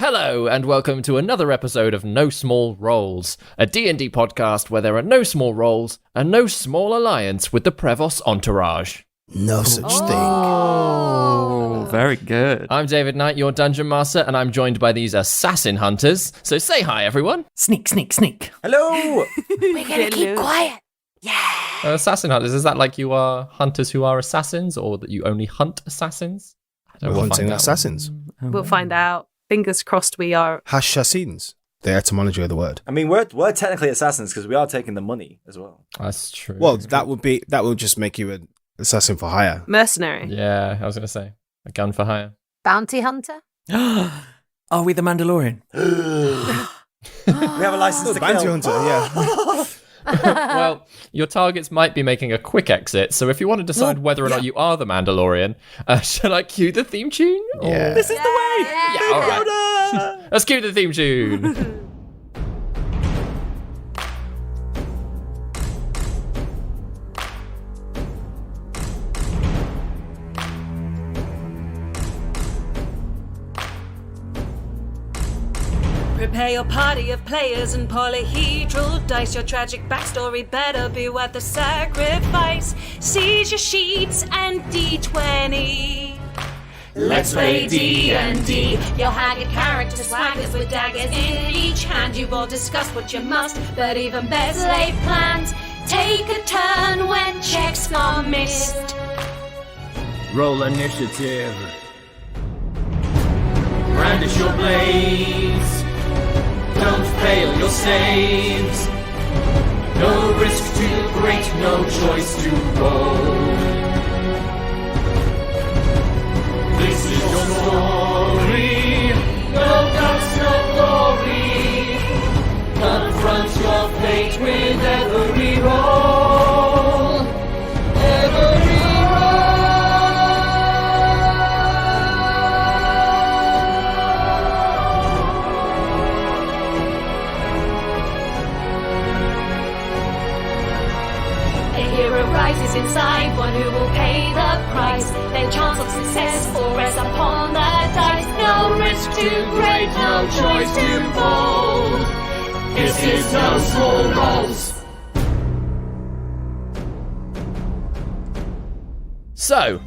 Hello, and welcome to another episode of No Small Roles, a D&D podcast where there are no small roles and no small alliance with the Prevost entourage. No such thing. Oh, very good. I'm David Knight, your Dungeon Master, and I'm joined by these assassin hunters. So say hi, everyone. Sneak, sneak, sneak. Hello! We're gonna keep quiet. Yeah. Assassin hunters, is that like you are hunters who are assassins, or that you only hunt assassins? We're hunting assassins. We'll find out. Fingers crossed we are. Assassins. The etymology of the word. I mean, we're technically assassins because we are taking the money as well. That's true. Well, that would just make you an assassin for hire. Mercenary. Yeah, I was going to say. A gun for hire. Bounty hunter? Are we the Mandalorian? We have a license to Bounty kill. hunter, yeah. Well, your targets might be making a quick exit, so if you want to decide whether or not you are the Mandalorian, shall I cue the theme tune? Or- Yeah. This is the way! Yeah, all right. Let's cue the theme tune. Prepare your party of players and polyhedral dice. Your tragic backstory better be worth the sacrifice. Seize your sheets and D20. Let's play D&D. Your haggard character swaggers with daggers in each hand. You've all discussed what you must, but even better laid plans. Take a turn when checks are missed. Roll initiative. Brandish your blades. Don't fail your saves. No risk too great, no choice to roll. This is your story. No guts, no glory. Confront your fate with every roll. Every rises inside, one who will pay the price. Their chance of success will rest upon the dice. No risk too great, no choice too bold. This is No Small Roles. So,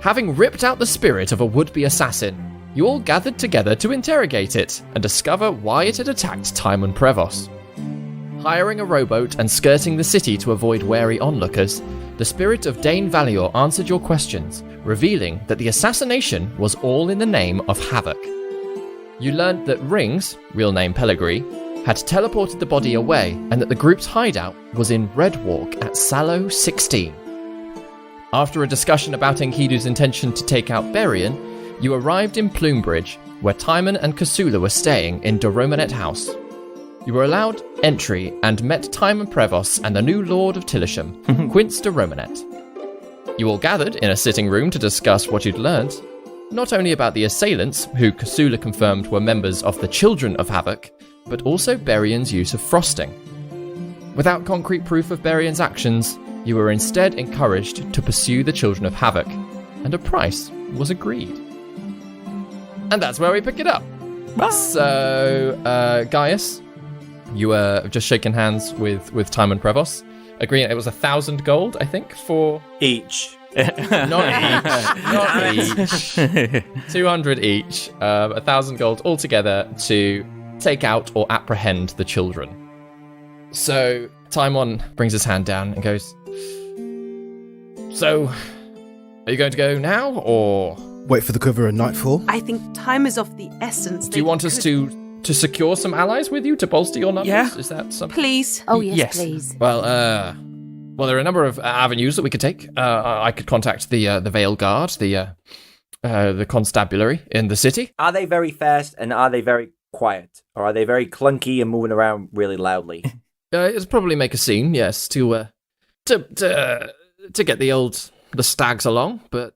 having ripped out the spirit of a would-be assassin, you all gathered together to interrogate it and discover why it had attacked Timon Prevost. Hiring a rowboat and skirting the city to avoid wary onlookers, the spirit of Dane Valior answered your questions, revealing that the assassination was all in the name of Havoc. You learned that Rings, real name Pellegrini, had teleported the body away and that the group's hideout was in Red Walk at Sallow 16. After a discussion about Enkidu's intention to take out Berian, you arrived in Plumebridge, where Timon and Kasula were staying in Doromanet House. You were allowed entry and met Timon Prevost and the new Lord of Tillisham, Quince de Romanet. You all gathered in a sitting room to discuss what you'd learned, not only about the assailants, who Kasula confirmed were members of the Children of Havoc, but also Berian's use of frosting. Without concrete proof of Berian's actions, you were instead encouraged to pursue the Children of Havoc, and a price was agreed. And that's where we pick it up. So, Gaius, you were just shaking hands with Timon Prevost, agreeing it was 1,000 gold, I think, for... Each. Not each. 200 each. 1,000 gold altogether to take out or apprehend the children. So, Timon brings his hand down and goes, So, are you going to go now, or... Wait for the cover of nightfall? I think time is of the essence. Do you want us to secure some allies with you to bolster your numbers? Yeah. Is that something? Please. Oh, yes, Yes. please. Well, there are a number of avenues that we could take. I could contact the Vale Guard, the constabulary in the city. Are they very fast and are they very quiet? Or are they very clunky and moving around really loudly? It'll probably make a scene, yes, to get the stags along, but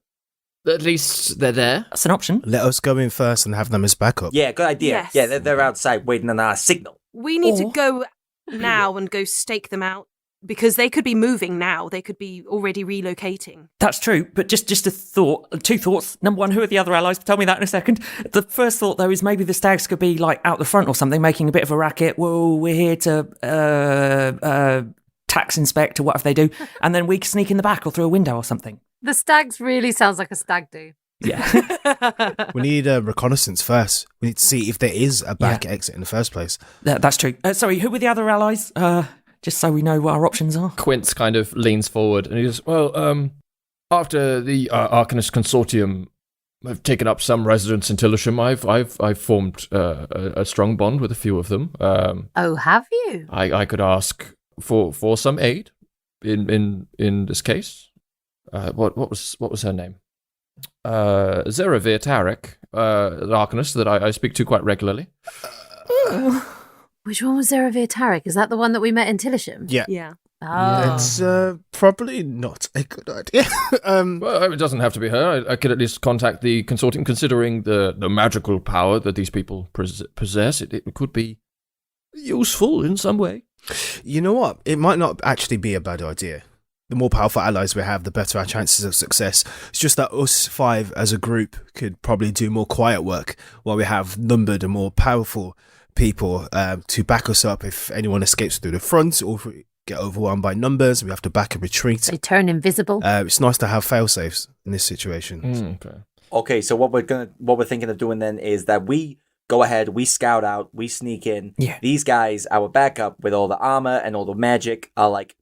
at least they're there. That's an option. Let us go in first and have them as backup. Yeah, good idea. Yes. Yeah, they're outside waiting on our signal. We need to Or- go now and go stake them out because they could be moving now. They could be already relocating. That's true, but just a thought, two thoughts. Number one, who are the other allies? Tell me that in a second. The first thought, though, is maybe the stags could be like out the front or something, making a bit of a racket. Whoa, we're here to tax inspect or whatever they do, and then we sneak in the back or through a window or something. The stags really sounds like a stag do. Yeah. We need a reconnaissance first. We need to see if there is a back exit in the first place. That's true. Sorry, who were the other allies? Just so we know what our options are. Quince kind of leans forward and he goes, well, after the Arcanist Consortium have taken up some residence in Tillisham, I've formed a strong bond with a few of them. Oh, have you? I could ask for some aid in this case. What was her name? Zeravir Tarek, the Arcanist that I speak to quite regularly. Which one was Zeravir Tarek? Is that the one that we met in Tillisham? Yeah. Yeah. Oh. It's probably not a good idea. Well, it doesn't have to be her. I could at least contact the consortium, considering the magical power that these people possess. It could be useful in some way. You know what? It might not actually be a bad idea. The more powerful allies we have, the better our chances of success. It's just that us five as a group could probably do more quiet work while we have numbered and more powerful people to back us up if anyone escapes through the front or if we get overwhelmed by numbers. We have to back and retreat. They turn invisible. It's nice to have fail-safes in this situation. Okay, so what we're thinking of doing then is that we go ahead, we scout out, we sneak in. Yeah. These guys, our backup with all the armor and all the magic, are like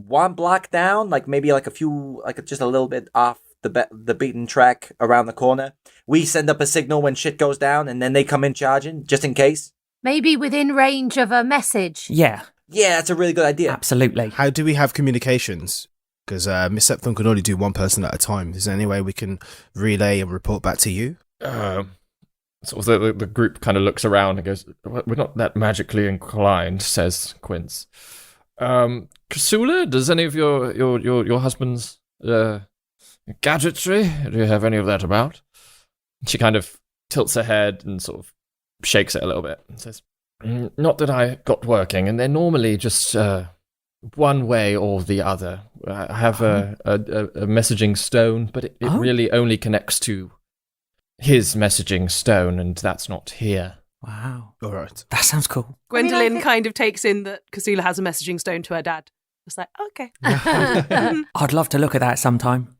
one block down, like maybe like a few, like just a little bit off the beaten track around the corner. We send up a signal when shit goes down, and then they come in charging, just in case. Maybe within range of a message. Yeah, that's a really good idea. absolutely. How do we have communications? Because Miss Septhon can only do one person at a time. Is there any way we can relay and report back to you? So the group kind of looks around and goes, we're not that magically inclined, says Quince. Kasula, does any of your husband's gadgetry, do you have any of that about? She kind of tilts her head and sort of shakes it a little bit and says, not that I got working, and they're normally just one way or the other. I have a messaging stone, but it really only connects to his messaging stone, and that's not here. Wow. All right. That sounds cool. Gwendolyn kind of takes in that Kasula has a messaging stone to her dad. It's like, okay. I'd love to look at that sometime.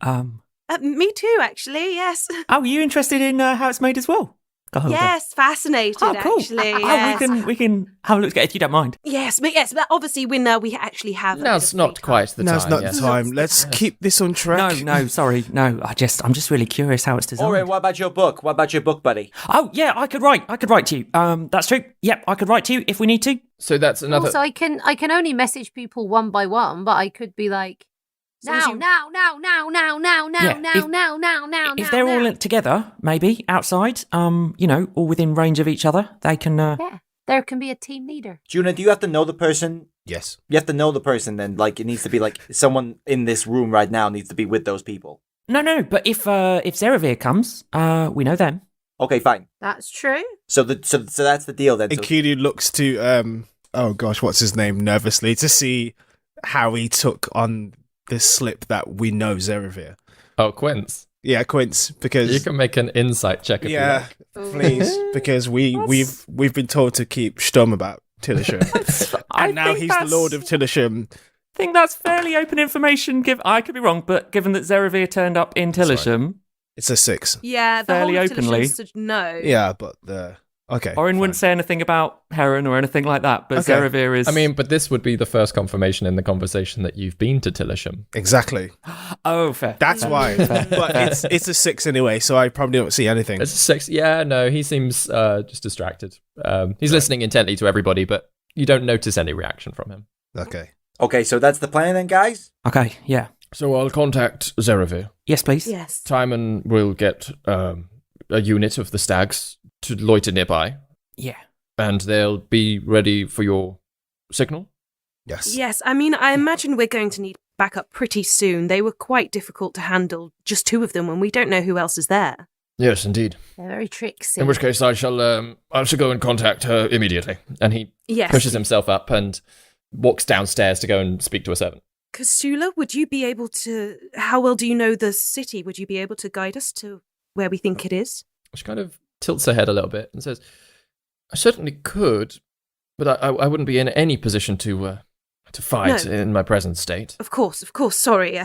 Me too, actually, yes. Oh, are you interested in how it's made as well? Yes, fascinated, Oh, cool. actually. Oh, Yes. we can have a look at it if you don't mind. Yes, but obviously when we actually have. Now's not quite the time. Now's not yes. the time. Let's keep this on track. No, sorry. No, I'm just really curious how it's designed. Alright, what about your book? What about your book, buddy? Oh, yeah, I could write to you. That's true. Yep, I could write to you if we need to. So that's another. Also, I can only message people one by one, but I could be like, now. If they're all together, maybe outside, all within range of each other, they can. Yeah, there can be a team leader. Juna, do you have to know the person? Yes. You have to know the person then. Like, it needs to be like someone in this room right now needs to be with those people. No, but if Zeravir comes, we know them. Okay, fine. That's true. So that's the deal then. So, Akili looks to oh gosh, what's his name, nervously to see how he took on this slip that we know Zeravir. Oh, Quince. Yeah, Quince, because You can make an insight check if you like. please, because we've been told to keep stum about Tillisham, and now he's the Lord of Tillisham. I think that's fairly open information. I could be wrong, but given that Zeravir turned up in Tillisham, It's a 6. Yeah, the Fairly whole of openly. Tillisham should know. Yeah, but okay. Orin wouldn't say anything about Heron or anything like that, but Okay. Zeravir is. I mean, but this would be the first confirmation in the conversation that you've been to Tillisham. Exactly. oh, fair. That's why. But it's a 6 anyway, so I probably don't see anything. It's a 6. Yeah, no, he seems just distracted. He's listening intently to everybody, but you don't notice any reaction from him. okay, so that's the plan then, guys? Okay, yeah. So I'll contact Zeravir. Yes, please. Yes. Timon will get a unit of the stags to loiter nearby, Yeah. and they'll be ready for your signal. Yes. Yes, I mean, I imagine we're going to need backup pretty soon. They were quite difficult to handle, just 2 of them, when we don't know who else is there. Yes, indeed. They're very tricksy. In which case, I shall go and contact her immediately. And he Yes. pushes himself up and walks downstairs to go and speak to a servant. Kasula, would you be able to... How well do you know the city? Would you be able to guide us to where we think it is? She kind of tilts her head a little bit and says, I certainly could, but I wouldn't be in any position to fight in my present state. Of course. Sorry.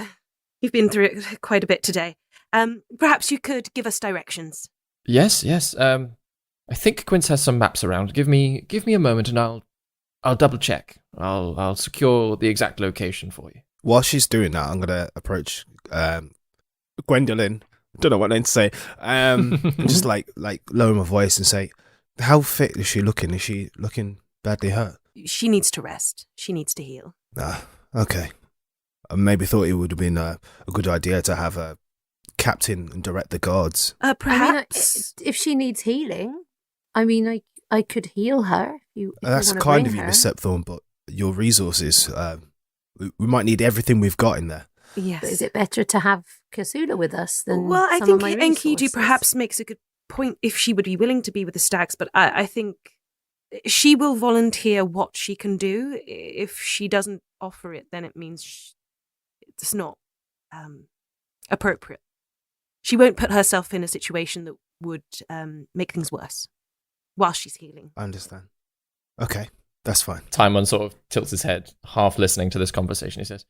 You've been through it quite a bit today. Perhaps you could give us directions. Yes. I think Quince has some maps around. Give me a moment and I'll double check. I'll secure the exact location for you. While she's doing that, I'm gonna approach Gwendolyn. Don't know what name to say. Just like lower my voice and say, "How fit is she looking? Is she looking badly hurt?" She needs to rest. She needs to heal. Okay. I maybe thought it would have been a good idea to have a captain and direct the guards. Perhaps if she needs healing, I could heal her. If That's you kind of bring you, her. Miss Septhorn, but your resources, we might need everything we've got in there. Yes. But is it better to have Kasula with us than Well, I some think of my Enkidu resources? perhaps makes a good point if she would be willing to be with the stags, but I think she will volunteer what she can do. If she doesn't offer it, then it means it's not appropriate. She won't put herself in a situation that would make things worse while she's healing. I understand. Okay, that's fine. Timon sort of tilts his head, half listening to this conversation. He says,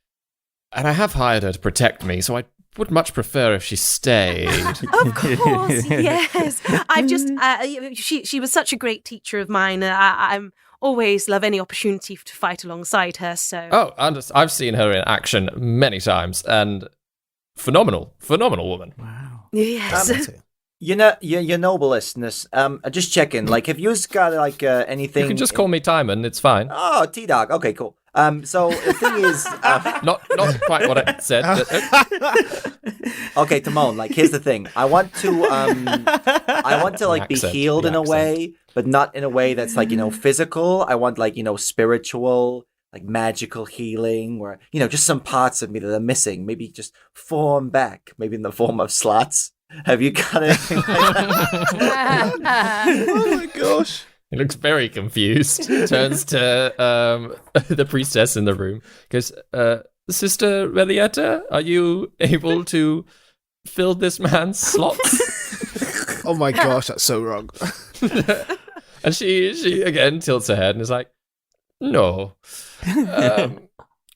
and I have hired her to protect me, so I would much prefer if she stayed. Of course, yes. I've just she was such a great teacher of mine. I'm always love any opportunity to fight alongside her. So I've seen her in action many times, and phenomenal woman. Wow. yes. You know, your noble listeners, just checking, like, have you got, like, anything... You can just call me Timon, it's fine. Oh, T-Dog, okay, cool. So, the thing is... Not quite what I said. Okay, Timon, like, here's the thing. I want to, like, be Accent, healed the in a accent. way, but not in a way that's, like, physical. I want, like, spiritual, like, magical healing, or, just some parts of me that are missing. Maybe just form back, maybe in the form of slots. Have you got anything like that? Oh my gosh. He looks very confused. Turns to the priestess in the room. Goes, Sister Relietta, are you able to fill this man's slots? Oh my gosh, that's so wrong. And she again tilts her head and is like, no.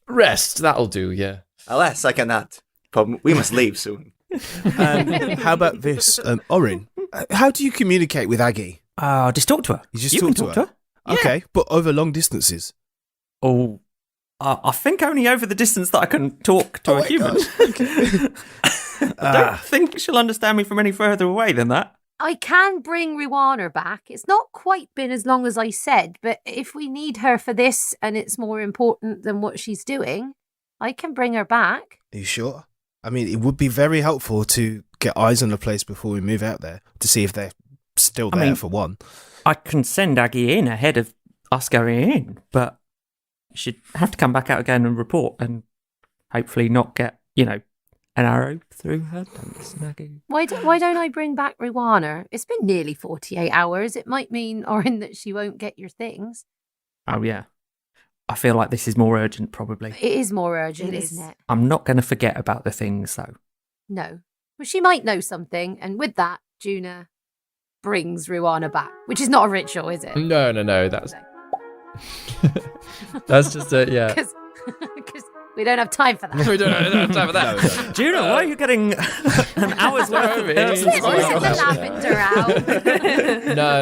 Rest, that'll do, yeah. Alas, I cannot. But we must leave soon. How about this, Orin? How do you communicate with Aggie? Just talk to her. You just You talk can to her. Okay, but over long distances. Oh, I think only over the distance that I can talk to Oh a my human. gosh. I don't think she'll understand me from any further away than that. I can bring Ruana back. It's not quite been as long as I said, but if we need her for this and it's more important than what she's doing, I can bring her back. Are you sure? I mean, it would be very helpful to get eyes on the place before we move out there to see if they're still there, for one. I can send Aggie in ahead of us going in, but she'd have to come back out again and report and hopefully not get, an arrow through her. Don't listen, Aggie. Why don't I bring back Ruana? It's been nearly 48 hours. It might mean, Orin, that she won't get your things. Oh, yeah. I feel like this is more urgent, probably. It is more urgent, It is. isn't it? I'm not going to forget about the things, though. No. Well, she might know something, and with that, Juna brings Ruana back, which is not a ritual, is it? No, that's that's just yeah. Because we don't have time for that. We don't have time for that. Juno, why are you getting an hour's worth of me. personal It's like- Let the lavender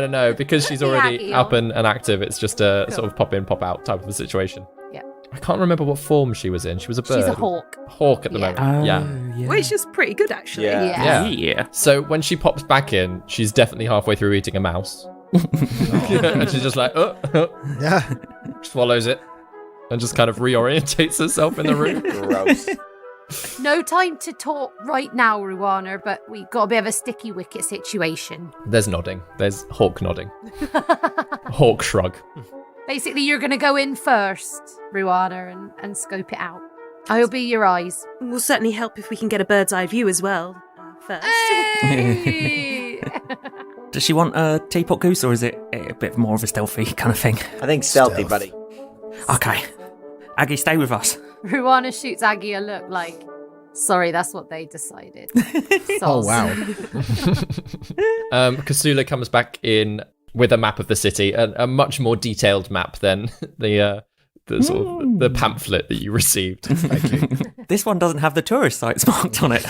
out. No, because she's already Yeah, up and active. It's just a sort of pop in, pop out type of a situation. Yeah. I can't remember what form she was in. She was a bird. She's a hawk. Hawk at the Yeah. moment. Yeah. Which is pretty good, actually. Yeah. Yeah. So when she pops back in, she's definitely halfway through eating a mouse. And she's just like, Yeah. swallows it, and just kind of reorientates herself in the room. Gross. No time to talk right now, Ruana, but we've got a bit of a sticky wicket situation. There's nodding. There's Hawk nodding. Hawk shrug. Basically, you're going to go in first, Ruana, and scope it out. I'll be your eyes. Will certainly help if we can get a bird's eye view as well. First. Hey! Does she want a teapot goose, or is it a bit more of a stealthy kind of thing? I think stealthy, Stealth. buddy. Okay. Aggie, stay with us. Ruana shoots Aggie a look like, sorry, that's what they decided. Oh, Soz. wow. Kasula comes back in with a map of the city, a much more detailed map than the sort of the pamphlet that you received. Thank you. This one doesn't have the tourist sites marked on it.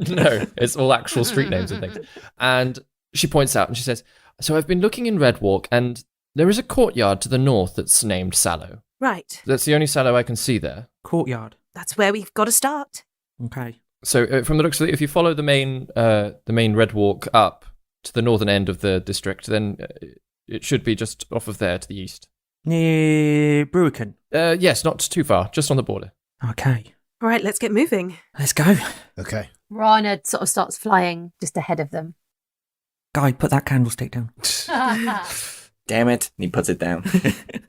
No, it's all actual street names and things. And she points out and she says, so I've been looking in Red Walk and there is a courtyard to the north that's named Sallow. Right. That's the only Sallow I can see there. Courtyard. That's where we've got to start. Okay. So from the looks of it, if you follow the main Red Walk up to the northern end of the district, then it should be just off of there to the east. Near Brewican. Yes, not too far, just on the border. Okay. All right, let's get moving. Let's go. Okay. Rana sort of starts flying just ahead of them. Guy, put that candlestick down. Damn it. And he puts it down.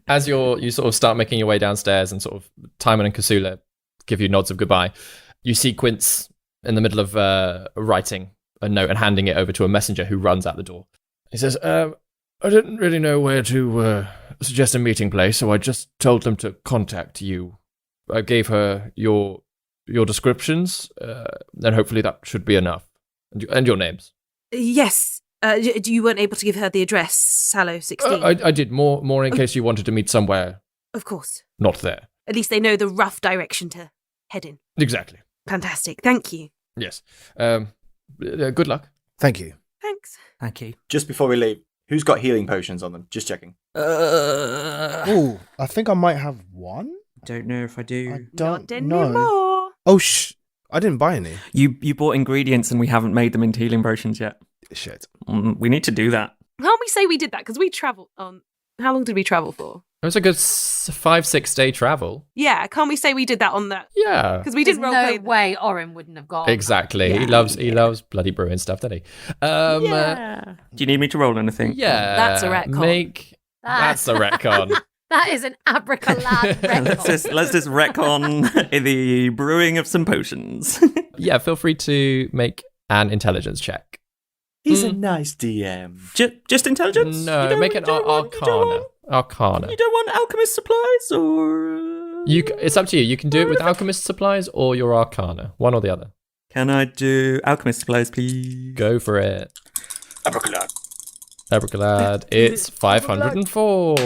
As you sort of start making your way downstairs and sort of Timon and Kasula give you nods of goodbye, you see Quince in the middle of writing a note and handing it over to a messenger who runs out the door. He says, I didn't really know where to suggest a meeting place, so I just told them to contact you. I gave her your descriptions, and hopefully that should be enough. And your names. Yes. You weren't able to give her the address, Sallow 16? I did more in case you wanted to meet somewhere Of course. not there. At least they know the rough direction to head in. Exactly. Fantastic. Thank you. Yes. Good luck. Thank you. Thanks. Thank you. Just before we leave, who's got healing potions on them? Just checking. Oh, I think I might have one. Don't know if I do. I don't Not know. anymore. Oh, I didn't buy any. You bought ingredients and we haven't made them into healing potions yet. Shit. We need to do that. Can't we say we did that? Because we travelled on... How long did we travel for? It was a good 5-6 day travel. Yeah, can't we say we did that on that? Yeah. Because we There's didn't no roleplay. way Orin wouldn't have gone. Exactly. Yeah. He loves bloody brewing stuff, doesn't he? Do you need me to roll anything? Yeah. That's a retcon. That's a retcon. That is an abracalad record. Let's just retcon the brewing of some potions. Yeah, feel free to make an intelligence check. He's a nice DM. Just intelligence? No, make an arcana. Arcana. You don't want alchemist supplies, or It's up to you. You can do it with alchemist supplies or your arcana. One or the other. can I do alchemist supplies, please? Go for it. Abracadabra. Abracalad. It's 504.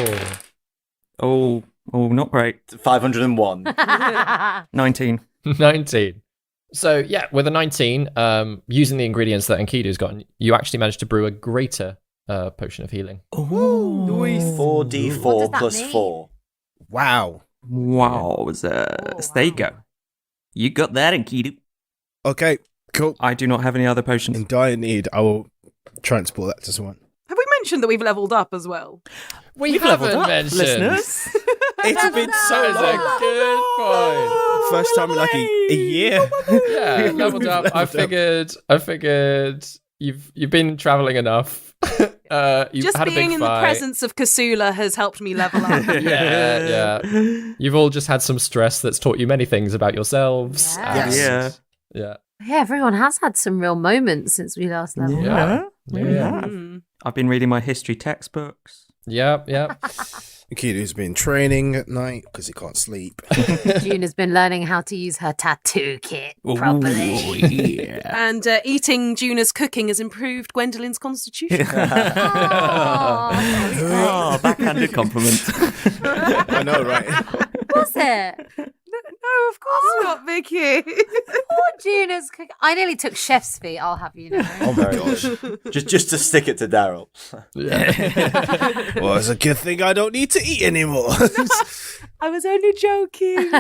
Oh, not great. 501. 19. 19. So, yeah, with a 19, using the ingredients that Enkidu's gotten, you actually managed to brew a greater potion of healing. Oh, 4d4 What does that plus mean? 4. Wow. Wowzers. There you go. You got that, Enkidu. Okay, cool. I do not have any other potions. In dire need, I will transport that to someone. Have we mentioned that we've leveled up as well? We leveled haven't up, mentioned. listeners. It's been so That is a good point. First time in like a year. Yeah, leveled up. I figured you've been traveling enough. You've Just had a being big in fight. the presence of Kasula has helped me level up. Yeah. You've all just had some stress that's taught you many things about yourselves. Yeah. and- Yes. Yeah. Yeah, everyone has had some real moments since we last leveled up. Yeah. Mm. I've been reading my history textbooks. Yeah. Kido's been training at night because he can't sleep. June has been learning how to use her tattoo kit properly. Yeah. And eating Juna's cooking has improved Gwendolyn's constitution. Oh, Backhanded compliment. I know, right? was it? No, of course not, Vicky. Poor Juna's cooking. I nearly took chef's feet, I'll have you know. Oh my gosh. Just to stick it to Daryl. Well, it's a good thing I don't need to eat anymore. I was only joking.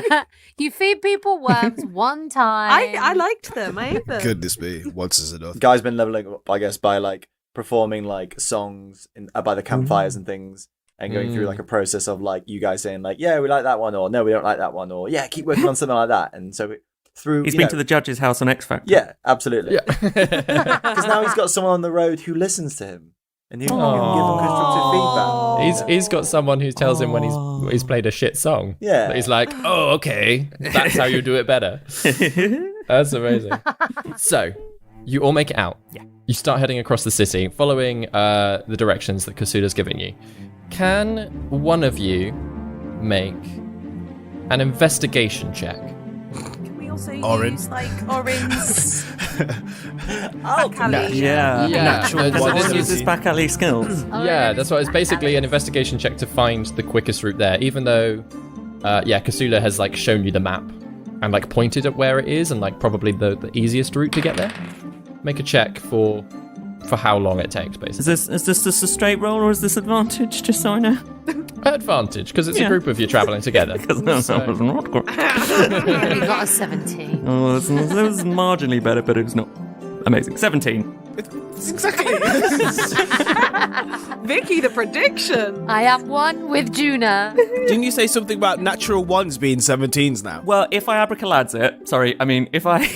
You feed people worms one time. I liked them. I ate them. Goodness me, once is enough. Guy's been leveling up, I guess, by like performing like songs by the campfires and things, and going through like a process of like you guys saying like, yeah, we like that one, or no, we don't like that one, or yeah, keep working on something like that. And so through He's you been know- to the judge's house on X Factor. yeah, absolutely. Yeah. Because now he's got someone on the road who listens to him and who can give him constructive feedback. He's got someone who tells him when he's played a shit song. Yeah. That he's like, oh, okay, that's how you do it better. That's amazing. So, you all make it out. Yeah. You start heading across the city, following the directions that Kasuda's giving you. Can one of you make an investigation check. Can we also Orin. use like Orin's? Oh, Yeah. Natural So one. this uses back alley skills. Yeah, that's why it's basically an investigation check to find the quickest route there, even though, Kasula has, like, shown you the map and, like, pointed at where it is and, like, probably the easiest route to get there. Make a check for how long it takes, basically. Is this just a straight roll or is this advantage, just so I know? Advantage, because it's a group of you travelling together. Because that So- was not good. We got a 17. Oh, it was marginally better, but it was not amazing. 17. Exactly. Vicky, the prediction. I am one with Juna. Didn't you say something about natural ones being 17s now? Well, if I abracalads it, if I...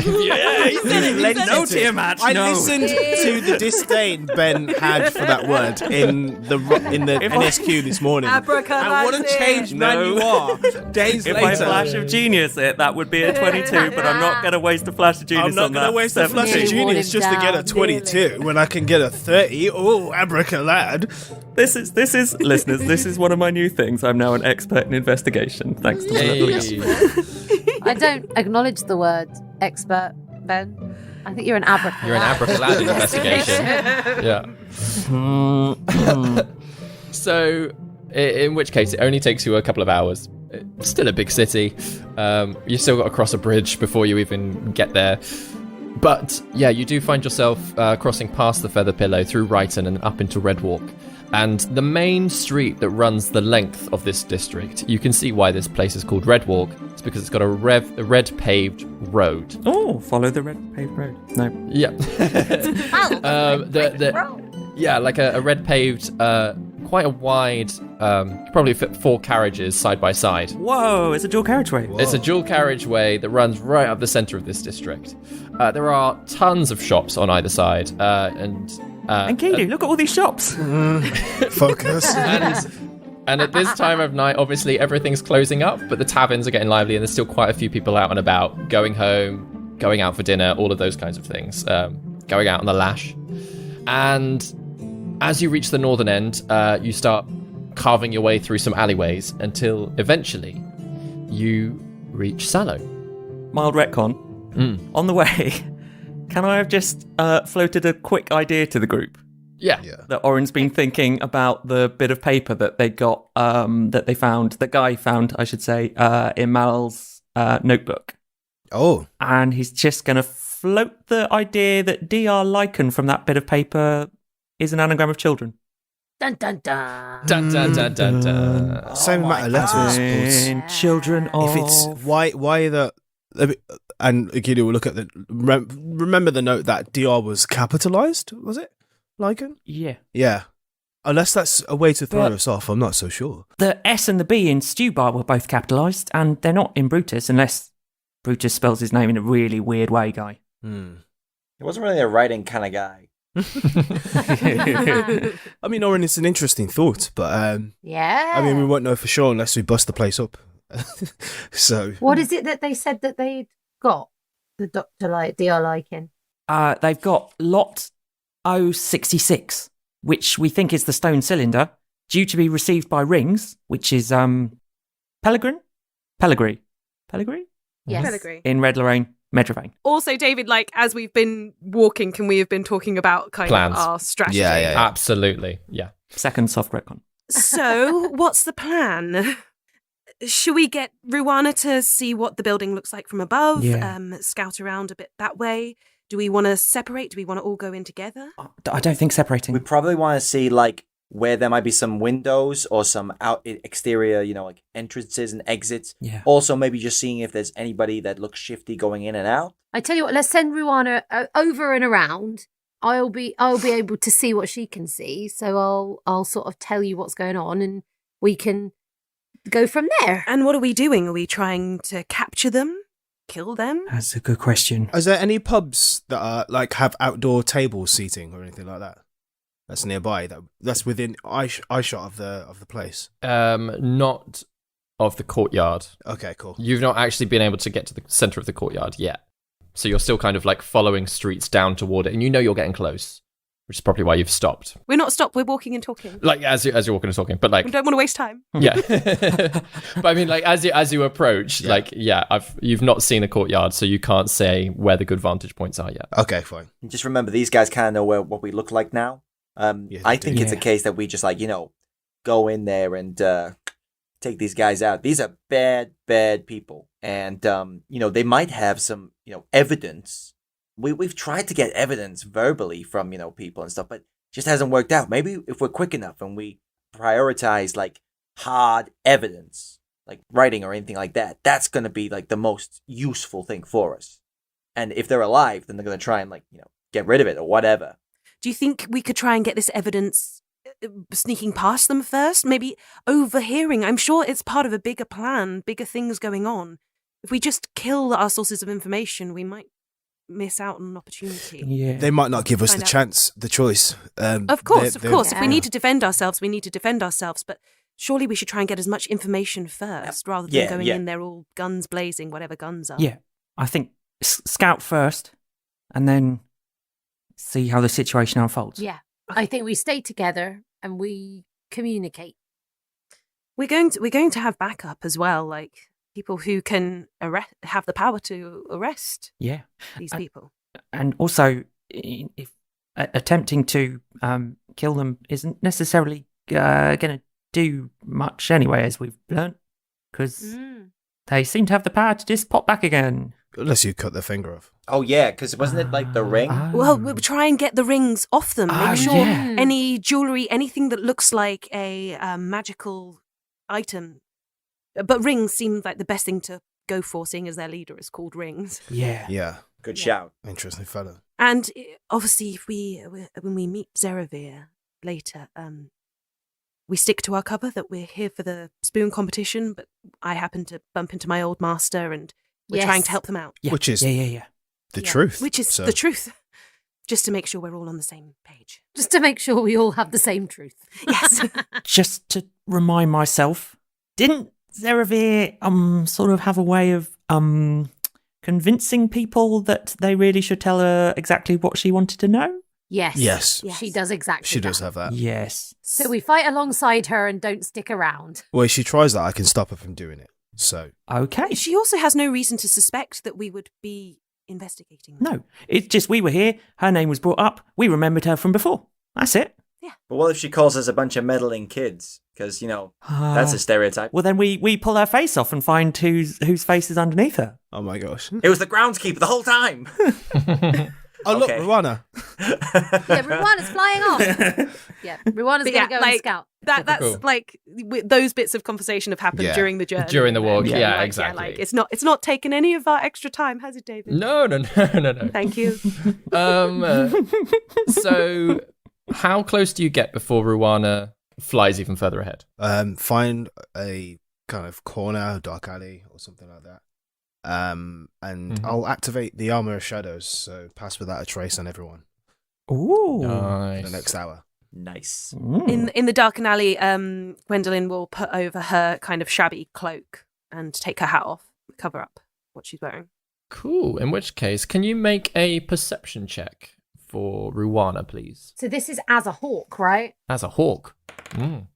Yeah, you said it. No tier match, I no. listened to the disdain Ben had for that word in the NSQ this morning. Abracadabra. And what a changed man No. you are. Days If later. I flash of genius it, that would be a 22, but I'm not going to waste a flash of genius I'm not on going that. to waste a flash of 17. Nearly genius wore just him to get a down, 22 when I can get a 30. Oh, abracalad. This is listeners, this is one of my new things. I'm now an expert in investigation, thanks to my little Hey. I don't acknowledge the word expert, Ben. I think you're an abracadabra. You're an abracalad investigation. Yeah. So, in which case, it only takes you a couple of hours. It's still a big city. You still got to cross a bridge before you even get there. But yeah, you do find yourself crossing past the Feather Pillow through Ryton and up into Red Walk. And the main street that runs the length of this district, you can see why this place is called Red Walk. It's because it's got a red paved road. Oh, follow the red paved road. No. Yeah. Yeah, like a red paved, quite a wide, probably fit 4 carriages side by side. Whoa, it's a dual carriageway. It's a dual carriageway that runs right up the centre of this district. There are tons of shops on either side, and Kidu, look at all these shops. Focus. and at this time of night, obviously everything's closing up, but the taverns are getting lively, and there's still quite a few people out and about, going home, going out for dinner, all of those kinds of things, going out on the lash. And as you reach the northern end, you start carving your way through some alleyways until eventually you reach Sallow. Mild retcon. On the way, can I have just floated a quick idea to the group? Yeah. That Oren's been thinking about the bit of paper that they got, that Guy found, I should say, in Mal's notebook. Oh. And he's just going to float the idea that DR Lycan from that bit of paper is an anagram of children. Dun dun dun. Dun, dun, dun, dun, dun. Same amount of letters. In children of... If it's why the and Akidu will look at the remember the note that DR was capitalized, was it? Lycan? Yeah. Unless that's a way to throw But- us off, I'm not so sure. The S and the B in Stew Bar were both capitalised, and they're not in Brutus, unless Brutus spells his name in a really weird way, Guy. He wasn't really a writing kind of guy. I mean, Oren, it's an interesting thought, but Yeah. I mean, we won't know for sure unless we bust the place up. So What is it that they said that they'd got? The Dr. DR Lycan. They've got lot 066, which we think is the stone cylinder, due to be received by Rings, which is Pellegrin? Pellegrin? Yes. Pellegrin. In Red Lorraine, Medravane. Also, David, like as we've been walking, can we have been talking about kind Plans. of our strategy? Yeah. Absolutely. Yeah. Second soft retcon. So, what's the plan? Should we get Ruana to see what the building looks like from above? Yeah. Scout around a bit that way? Do we want to separate? Do we want to all go in together? I don't think separating. We probably want to see like where there might be some windows or some exterior, like entrances and exits. Yeah. Also, maybe just seeing if there's anybody that looks shifty going in and out. I tell you what, let's send Ruana over and around. I'll be able to see what she can see, so I'll sort of tell you what's going on, and we can go from there. And what are we doing? Are we trying to capture them? Kill them? That's a good question. is there any pubs that are like have outdoor table seating or anything like that? That's nearby. That's within eye shot of the place. Not of the courtyard. Okay, cool. You've not actually been able to get to the centre of the courtyard yet. So you're still kind of like following streets down toward it, and you're getting close. which is probably why you've stopped. We're not stopped. We're walking and talking. Like as you're walking and talking, but We like don't want to waste time. yeah. But I mean, like as you approach, you've not seen a courtyard, so you can't say where the good vantage points are yet. Okay, fine. And just remember, these guys kind of know what we look like now. I think it's a case that we just go in there and take these guys out. These are bad people, and they might have some evidence. We've tried to get evidence verbally from people and stuff, but it just hasn't worked out. Maybe if we're quick enough and we prioritize like hard evidence, like writing or anything like that, that's gonna be like the most useful thing for us. And if they're alive, then they're gonna try and get rid of it or whatever. Do you think we could try and get this evidence sneaking past them first? Maybe overhearing? I'm sure it's part of a bigger plan, bigger things going on. If we just kill our sources of information, we might miss out on an opportunity. Yeah. They might not give us Find the out. chance, the choice. Of course. If we Yeah. need to defend ourselves, we need to defend ourselves. But surely we should try and get as much information first, rather than going in there all guns blazing, whatever guns are. Yeah, I think scout first, and then see how the situation unfolds. Yeah. I think we stay together and we communicate. We're going to have backup as well, like people who can have the power to arrest Yeah. these people. And also, if attempting to kill them isn't necessarily going to do much anyway, as we've learnt, because they seem to have the power to just pop back again. Unless you cut their finger off. Oh yeah, because wasn't it like the ring? Well, we'll try and get the rings off them. Make Oh, sure yeah. any jewelry, anything that looks like a magical item. But rings seem like the best thing to go for, seeing as their leader is called Rings. Yeah. Yeah. Good shout. Interesting fellow. And obviously, if when we meet Zeravir later, we stick to our cover that we're here for the spoon competition. But I happen to bump into my old master, and we're trying to help them out. Yeah. Which is yeah. the truth. Which is the truth. Just to make sure we're all on the same page. Just to make sure we all have the same truth. Yes. Just to remind myself, didn't Zeravir sort of have a way of convincing people that they really should tell her exactly what she wanted to know? Yes. Yes. She does exactly She that. does have that. Yes. So we fight alongside her and don't stick around. Well, if she tries that, I can stop her from doing it. So, Okay. She also has no reason to suspect that we would be investigating. No, it's just we were here, her name was brought up, we remembered her from before. That's it. But what if she calls us a bunch of meddling kids? Because that's a stereotype. Well, then we pull her face off and find whose face is underneath her. oh my gosh. It was the groundskeeper the whole time. Oh, look, Okay. Ruana. Yeah, Ruana's flying off. Yeah, Ruana's But going to go and scout. That's Cool. like those bits of conversation have happened Yeah. during the journey. During the walk, yeah, Like, exactly. like, it's not taken any of our extra time, has it, David? No. Thank you. So, how close do you get before Ruana flies even further ahead? Find a kind of corner, dark alley, or something like that. And I'll activate the Armor of Shadows, so pass without a trace on everyone Ooh. for Nice. the next hour. Nice. In the darkened alley, Gwendolyn will put over her kind of shabby cloak and take her hat off, cover up what she's wearing. Cool. In which case, can you make a perception check for Ruana, please? So this is as a hawk, right? As a hawk.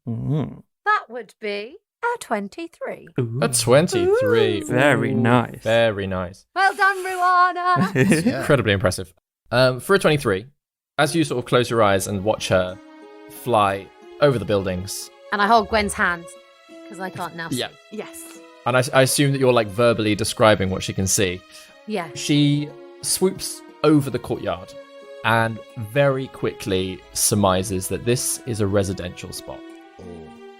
That would be a 23. Ooh. A 23. Very nice. Very nice. Well done, Ruana. Yeah. Incredibly impressive. For a 23, as you sort of close your eyes and watch her fly over the buildings, And I hold Gwen's hand because I can't now see. yeah, Yes. and I assume that you're like verbally describing what she can see. Yeah. She swoops over the courtyard and very quickly surmises that this is a residential spot.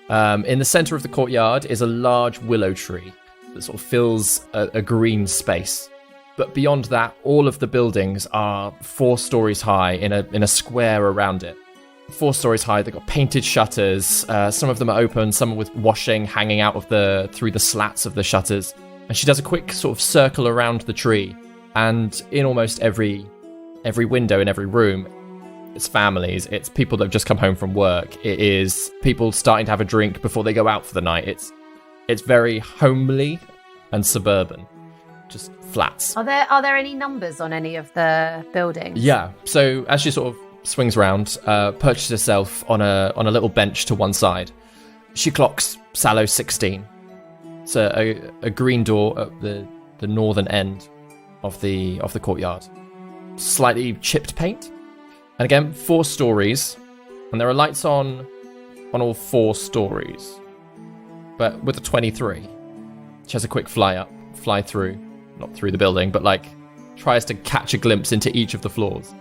In the center of the courtyard is a large willow tree that sort of fills a green space. But beyond that, all of the buildings are 4 stories high in a square around it. 4 stories high. They've got painted shutters. Some of them are open. Some are with washing hanging out of through the slats of the shutters. And she does a quick sort of circle around the tree. And in almost every window in every room, it's families. It's people that have just come home from work. It is people starting to have a drink before they go out for the night. It's very homely and suburban. Just flats. Are there any numbers on any of the buildings? Yeah. So as she sort of swings round, perches herself on a little bench to one side. She clocks Sallow 16. It's a green door at the northern end of the courtyard. Slightly chipped paint. And again, 4 stories. And there are lights on all 4 stories. But with a 23. She has a quick fly through. Not through the building, but like tries to catch a glimpse into each of the floors.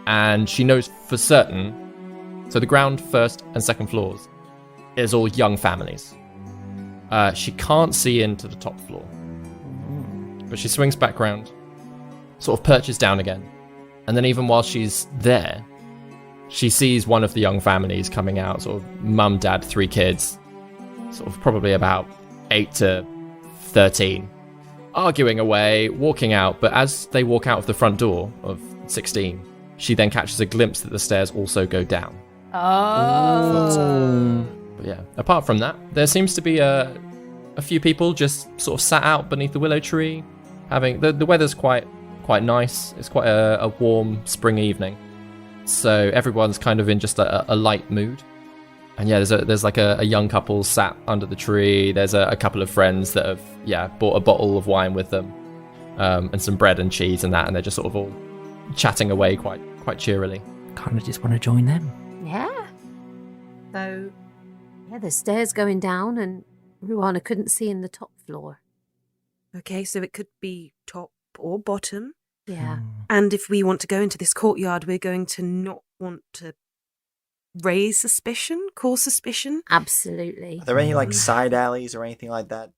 And she knows for certain, so the ground, first and second floors, is all young families. She can't see into the top floor. But she swings back round, sort of perches down again. And then even while she's there, she sees one of the young families coming out, sort of mum, dad, 3 kids, sort of probably about 8 to 13, arguing away, walking out. But as they walk out of the front door of 16, she then catches a glimpse that the stairs also go down. Oh. But yeah, apart from that, there seems to be a few people just sort of sat out beneath the willow tree, having the weather's quite nice. It's quite a warm spring evening, so everyone's kind of in just a light mood. And yeah, there's like a young couple sat under the tree. There's a couple of friends that have bought a bottle of wine with them, and some bread and cheese and that, and they're just sort of all chatting away quite cheerily. Kind of just want to join them. Yeah. So, yeah, there's stairs going down, and Ruana couldn't see in the top floor. Okay, so it could be top or bottom. Yeah. And if we want to go into this courtyard, we're going to not want to raise suspicion, cause suspicion. Absolutely. Are there any like side alleys or anything like that,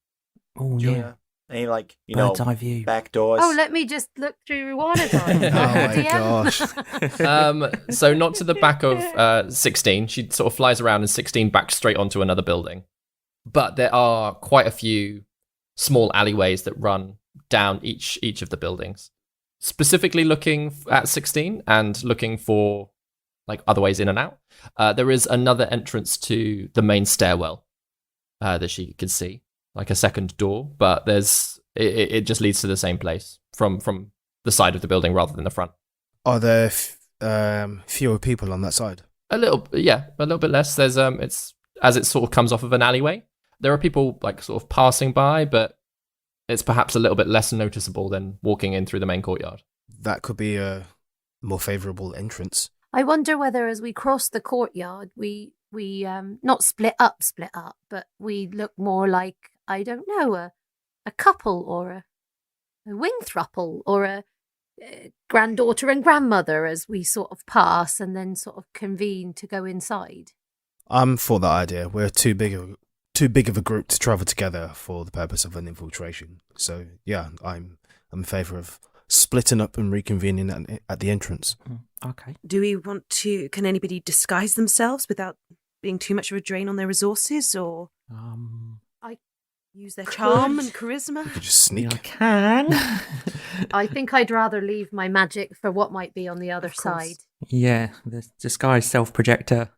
Oh, Julia? Any like Bird's eye view. back doors? Oh, let me just look through Ruana's eyes. Oh my gosh. So not to the back of 16. She sort of flies around and 16 back straight onto another building. But there are quite a few small alleyways that run down each of the buildings. Specifically looking at 16 and looking for like other ways in and out. There is another entrance to the main stairwell that she can see, like a second door, but it just leads to the same place from the side of the building rather than the front. Are there fewer people on that side? A little bit less. There's it's as it sort of comes off of an alleyway. There are people like sort of passing by, but it's perhaps a little bit less noticeable than walking in through the main courtyard. That could be a more favourable entrance. I wonder whether as we cross the courtyard, we not split up, but we look more like, I don't know, a couple or a wing throuple or a granddaughter and grandmother as we sort of pass and then sort of convene to go inside. I'm for that idea. We're too big of a group to travel together for the purpose of an infiltration. So yeah, I'm in favour of splitting up and reconvening at the entrance. Okay. Do we want to? Can anybody disguise themselves without being too much of a drain on their resources, or use their charm and charisma? You could just sneak. I can. I think I'd rather leave my magic for what might be on the other side. Yeah, the disguise self-projector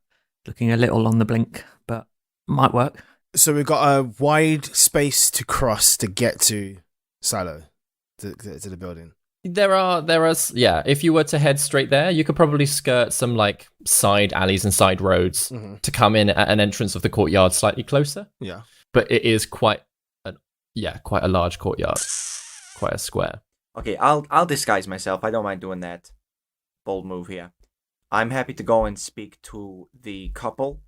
looking a little on the blink, but might work. So we've got a wide space to cross to get to Sallow, to the building. There are, yeah, if you were to head straight there, you could probably skirt some like side alleys and side roads to come in at an entrance of the courtyard slightly closer. Yeah. But it is quite a large courtyard, quite a square. Okay, I'll disguise myself. I don't mind doing that. Bold move here. I'm happy to go and speak to the couple,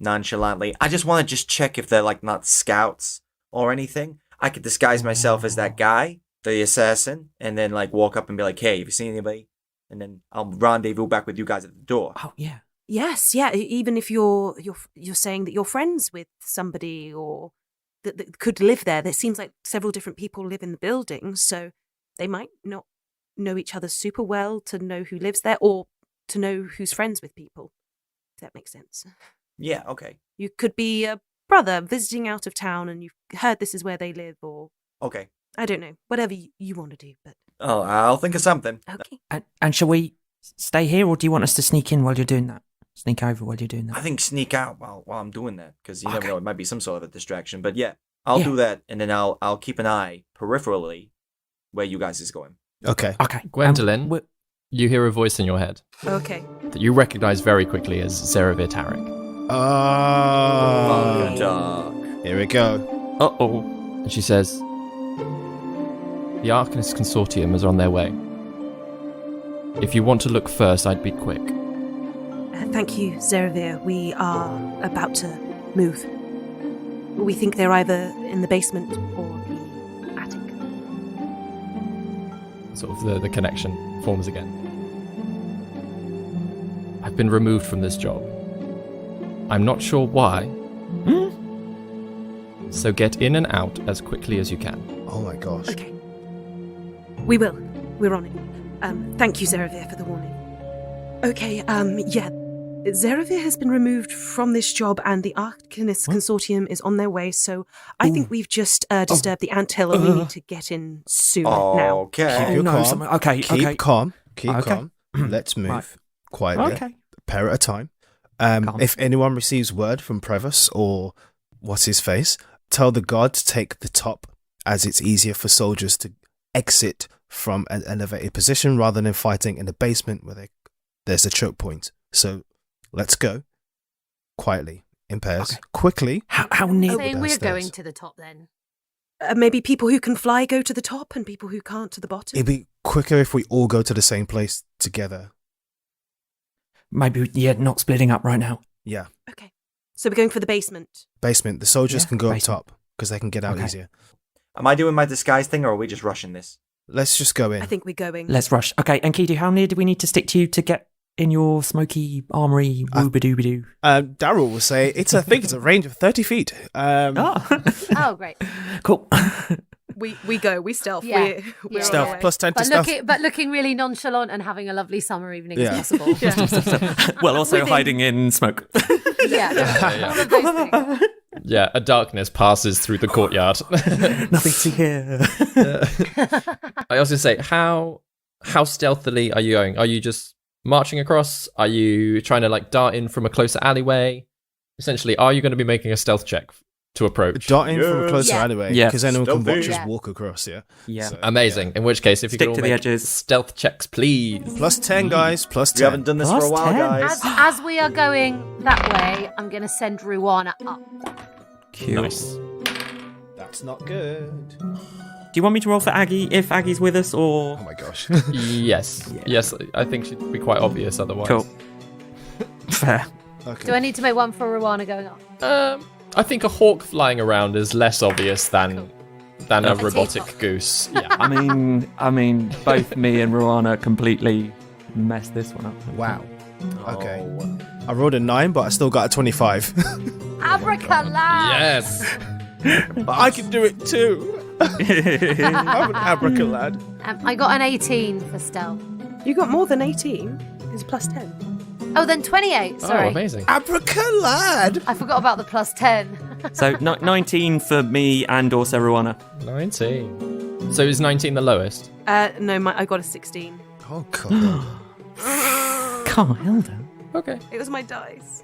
nonchalantly. I just want to check if they're like not scouts or anything. I could disguise myself as that guy, the assassin, and then like walk up and be like, "Hey, have you seen anybody?" And then I'll rendezvous back with you guys at the door. Oh yeah. Yes, yeah. Even if you're saying that you're friends with somebody or that could live there, there seems like several different people live in the building, so they might not know each other super well to know who lives there or to know who's friends with people. If that makes sense. Yeah. Okay. You could be a brother visiting out of town, and you've heard this is where they live, or Okay. I don't know, whatever you want to do. But Oh, I'll think of something. okay. And shall we stay here, or do you want us to sneak in while you're doing that? Sneak over while you're doing that? I think sneak out while I'm doing that, because you never Okay. know, it might be some sort of a distraction. But yeah, I'll Yeah. do that, and then I'll keep an eye peripherally where you guys is going. Okay. Okay. Gwendolyn? You hear a voice in your head Okay. that you recognize very quickly as Zeravir Tarek. Oh, Dark. here we go. Uh-oh. And she says, the Arcanist Consortium is on their way. If you want to look first, I'd be quick. Thank you, Zeravir. We are about to move. We think they're either in the basement or the attic. Sort of the connection forms again. I've been removed from this job. I'm not sure why. So get in and out as quickly as you can. Oh my gosh. Okay. We will. We're on it. Thank you, Zeravir, for the warning. Okay, yeah. Zeravir has been removed from this job and the Arcanist Consortium is on their way, so I think we've just disturbed the anthill and we need to get in soon now. Okay. Keep your calm. Okay, Keep okay. calm. Keep Okay. calm. Let's move Right. quietly. Okay. A pair at a time. Calm. If anyone receives word from Previs or what's his face, tell the guard to take the top, as it's easier for soldiers to exit from an elevated position rather than fighting in the basement where there's a choke point. So let's go quietly in pairs, Okay. quickly. How near? So downstairs. we're going to the top then. Maybe people who can fly go to the top and people who can't to the bottom. It'd be quicker if we all go to the same place together. Maybe, not splitting up right now. Yeah, Okay. So we're going for the basement. basement. The soldiers Yeah, can go basement. up top because they can get out Okay. easier. Am I doing my disguise thing, or are we just rushing this? Let's just go in. I think we're going. Let's rush. Okay, and Kidu, how near do we need to stick to you to get in your smoky armory? Wooba-dooba-doo. Daryl will say I think it's a range of 30 feet. Oh, great. Cool. We go. We stealth. Yeah. We're Yeah. on Stealth our way. plus 10 to stealth. But looking really nonchalant and having a lovely summer evening Yeah. as possible. Well, also Within- hiding in smoke. Yeah. Yeah. All of those things. Yeah, a darkness passes through the courtyard. Nothing to hear. I also say, how stealthily are you going? Are you just marching across? Are you trying to like dart in from a closer alleyway? Essentially, are you going to be making a stealth check to approach? Darting from a Yes. closer Yeah. alleyway, Yeah. because anyone can Stealthy. watch us Yeah. walk across, yeah? Yeah. So, Amazing. In which case, if you Stick could all to the make edges. stealth checks, please. Plus 10, guys, plus 10. We haven't done this for a Plus while, 10. guys. As we are going that way, I'm going to send Ruana up. Cute. Nice. That's not good. Do you want me to roll for Aggie if Aggie's with us, or? Oh my gosh. Yes. Yeah. Yes, I think she'd be quite obvious otherwise. Cool. Fair. Okay. Do I need to make one for Ruana going up? I think a hawk flying around is less obvious than a Okay. robotic goose. Yeah. I mean, both me and Ruana completely messed this one up. Wow. Okay. Oh. I rolled a 9, but I still got a 25. Abracalab! Yes. But I can do it too. I'm an abracalad. I got an 18 for stealth. You got more than 18. It's plus 10. Oh, then 28. Sorry. Oh, amazing. Abracalad! I forgot about the plus 10. So 19 for me and also Ruana. 19. So is 19 the lowest? No, I got a 16. Oh, God. Kyle then. Okay. It was my dice.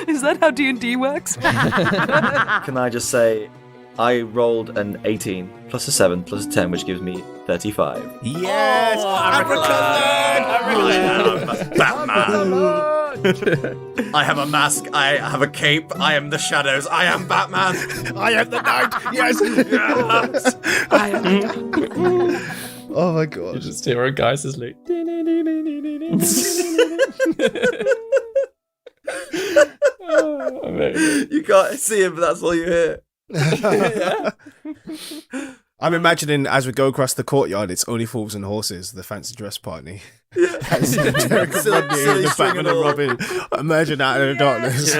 Is that how D&D works? Can I just say, I rolled an 18 plus a 7 plus a 10, which gives me 35. Yes! Abracalad! Batman! I have a mask, I have a cape, I am the shadows, I am Batman! I am the knight! Yes! Oh my You god. just hear a guy's like. Oh, amazing. You can't see him, but that's all you hear. I'm imagining as we go across the courtyard, it's only fools and horses, the fancy dress party. That's Derek and Rodney and the Batman and Robin emerging out of the darkness.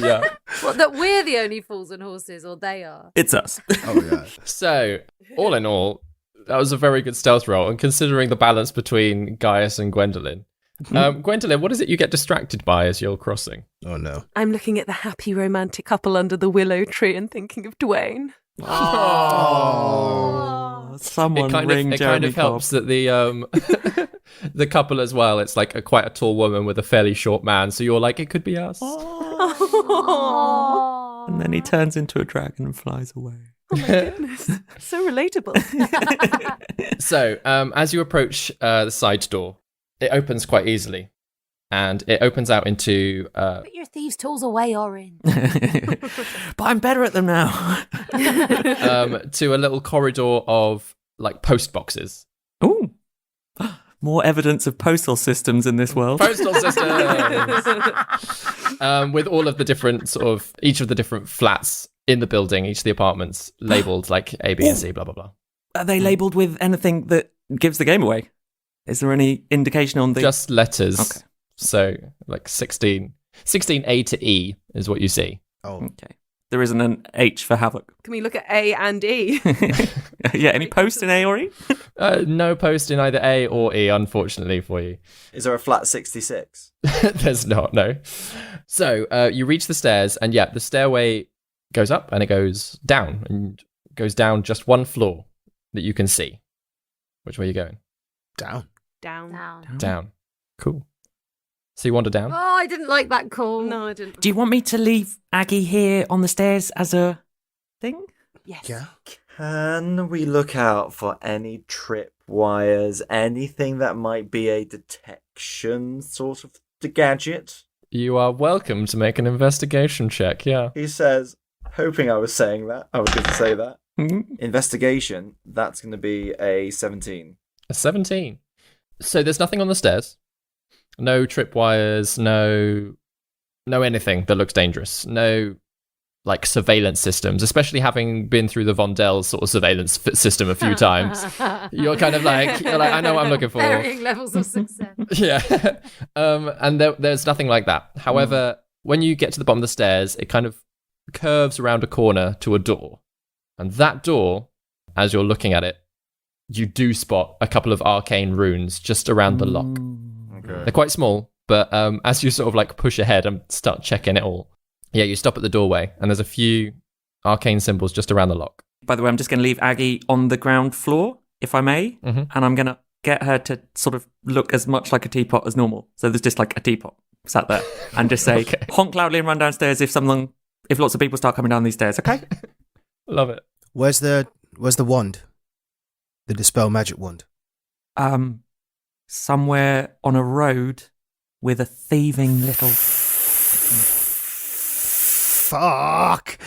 Yeah. What, that we're the only fools and horses, or they are? It's us. Oh yeah. So, all in all, that was a very good stealth roll. And considering the balance between Gaius and Gwendolyn, Gwendolyn, what is it you get distracted by as you're crossing? Oh no. I'm looking at the happy romantic couple under the willow tree and thinking of Dwayne. Oh, someone ring It Jeremy kind of helps that the the couple as well. It's like quite a tall woman with a fairly short man. So you're like, it could be us. Cobb. And then he turns into a dragon and flies away. Oh my goodness. So relatable. So, as you approach the side door, it opens quite easily. And it opens out into... Put your thieves' tools away, Orin. But I'm better at them now. to a little corridor of, like, post boxes. Ooh. More evidence of postal systems in this world. Postal systems! With all of the different sort of... Each of the different flats in the building, each of the apartments, labelled, like, A, B, and C, blah, blah, blah. Are they labelled with anything that gives the game away? Is there any indication on the... Just letters. Okay. So, like 16 A to E is what you see. Oh, Okay. There isn't an H for havoc. Can we look at A and E? Yeah, any post in A or E? No post in either A or E, unfortunately for you. Is there a flat 66? There's not, no. So, you reach the stairs, and yeah, the stairway goes up and it goes down, and goes down just one floor that you can see. Which way are you going? down. Down. Down. Cool. So you wander down? Oh, I didn't like that call. No, I didn't. Do you want me to leave Aggie here on the stairs as a thing? Yes. Yeah. Can we look out for any trip wires, anything that might be a detection sort of gadget? You are welcome to make an investigation check, yeah. He says, hoping I was saying that. I was going to say that. Mhm. Investigation, that's going to be a 17. A 17. So there's nothing on the stairs. No tripwires, no anything that looks dangerous. No, like, surveillance systems, especially having been through the Vondel's sort of surveillance system a few times. You're kind of like, I know what I'm looking for. Varying levels of success. Yeah. And there's nothing like that. However, when you get to the bottom of the stairs, it kind of curves around a corner to a door. And that door, as you're looking at it, you do spot a couple of arcane runes just around the lock. They're quite small, but as you sort of like push ahead and start checking it all, yeah, you stop at the doorway, and there's a few arcane symbols just around the lock. By the way, I'm just going to leave Aggie on the ground floor, if I may, Mhm. and I'm going to get her to sort of look as much like a teapot as normal. So there's just like a teapot sat there, and just say, Okay. honk loudly and run downstairs if lots of people start coming down these stairs, okay? Love it. Where's the wand? The dispel magic wand. Somewhere on a road with a thieving little... Fuck.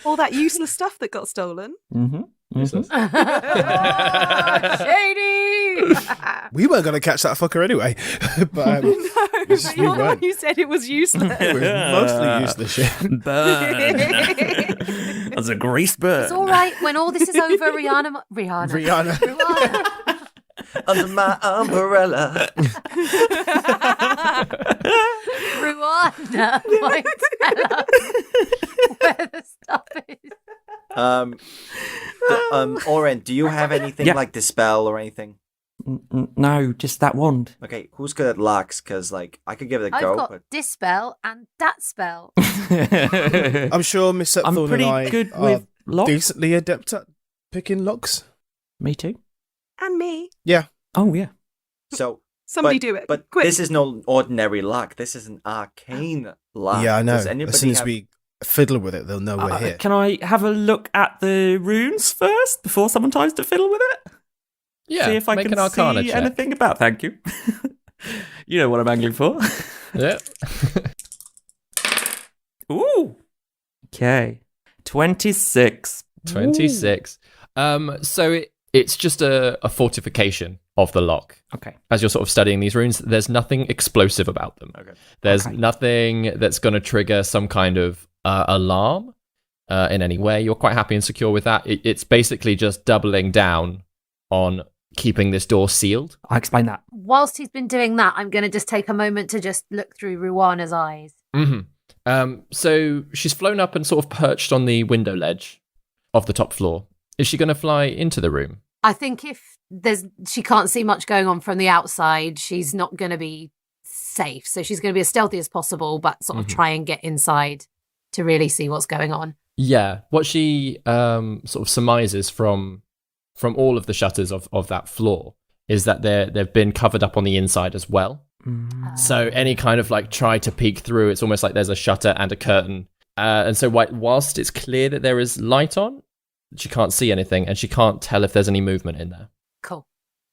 All that useless stuff that got stolen. Mm-hmm. Shady! We weren't going to catch that fucker anyway. But No, Yes, but we you're the one weren't. who said it was useless. it was mostly useless shit. Burn. That's a grease burn. It's all right. When all this is over, Rihanna. Rihanna. Under my umbrella. Rwanda might tell us where the stuff is. Oren, do you have anything Yeah. like dispel or anything? No, just that wand. Okay, who's good at locks? Because like I could give it a I've go, got but dispel and that spell. I'm sure Miss I'm Septhorn pretty and I good are with locks. decently adept at picking locks. Me too. And me. Yeah. Oh, yeah. so Somebody but, do it. But Quick. this is no ordinary lock. This is an arcane lock. Yeah, I know. Does anybody As soon as have- we fiddle with it, they'll know we're here. Can I have a look at the runes first before someone tries to fiddle with it? Yeah, See if I make can an Arcana see check. anything about. Thank you. You know what I'm angling for. Yeah. Ooh. Okay. 26. 26. So it's just a fortification of the lock. Okay. As you're sort of studying these runes, there's nothing explosive about them. Okay. There's Okay. nothing that's going to trigger some kind of alarm in any way. You're quite happy and secure with that. It's basically just doubling down on keeping this door sealed. I'll explain that. Whilst he's been doing that, I'm going to just take a moment to just look through Ruana's eyes. Mm-hmm. So she's flown up and sort of perched on the window ledge of the top floor. Is she going to fly into the room? I think if she can't see much going on from the outside, she's not going to be safe. So she's going to be as stealthy as possible, but sort of try and get inside to really see what's going on. Yeah. What she sort of surmises from all of the shutters of that floor is that they've been covered up on the inside as well. So any kind of like try to peek through, it's almost like there's a shutter and a curtain And so whilst it's clear that there is light on, she can't see anything, and she can't tell if there's any movement in there. Cool.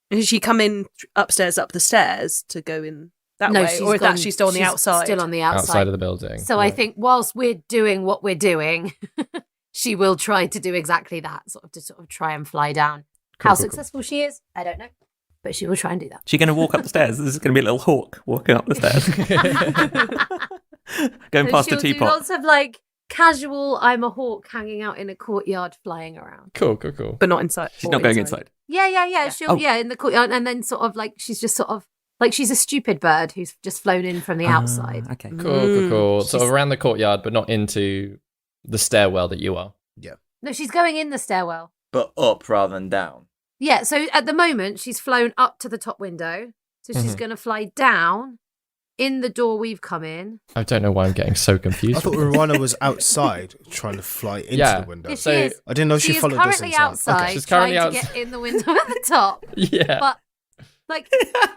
Did she come in upstairs, up the stairs to go in that No, way? she's Or is gone- that she's still on the she's outside? Still on the outside. Outside of the building. So I think whilst we're doing what we're doing, she will try to do exactly that, to try and fly down. Cool, How cool, successful she is, I don't know. But she will try and do that. She's going to walk up the stairs. This is going to be a little hawk walking up the stairs. Going So past the she'll do teapot. lots of like casual, I'm a hawk hanging out in a courtyard flying around. Cool. But not inside. She's or not going inside. Yeah. She'll, Oh. in the courtyard. And then sort of like, she's just sort of like, she's a stupid bird who's just flown in from the outside. Okay. Cool. Sort of She's- around the courtyard, but not into the stairwell that you are. No, she's going in the stairwell. But up rather than down. Yeah, so at the moment, she's flown up to the top window. So she's Mhm. going to fly down in the door we've come in. I don't know why I'm getting so confused. I thought Rwana was outside trying to fly into Yeah. the window. Yes, So- she is. I didn't know She she is followed us currently inside. outside, Okay. She's currently trying to get in the window at the top. Yeah. But, like,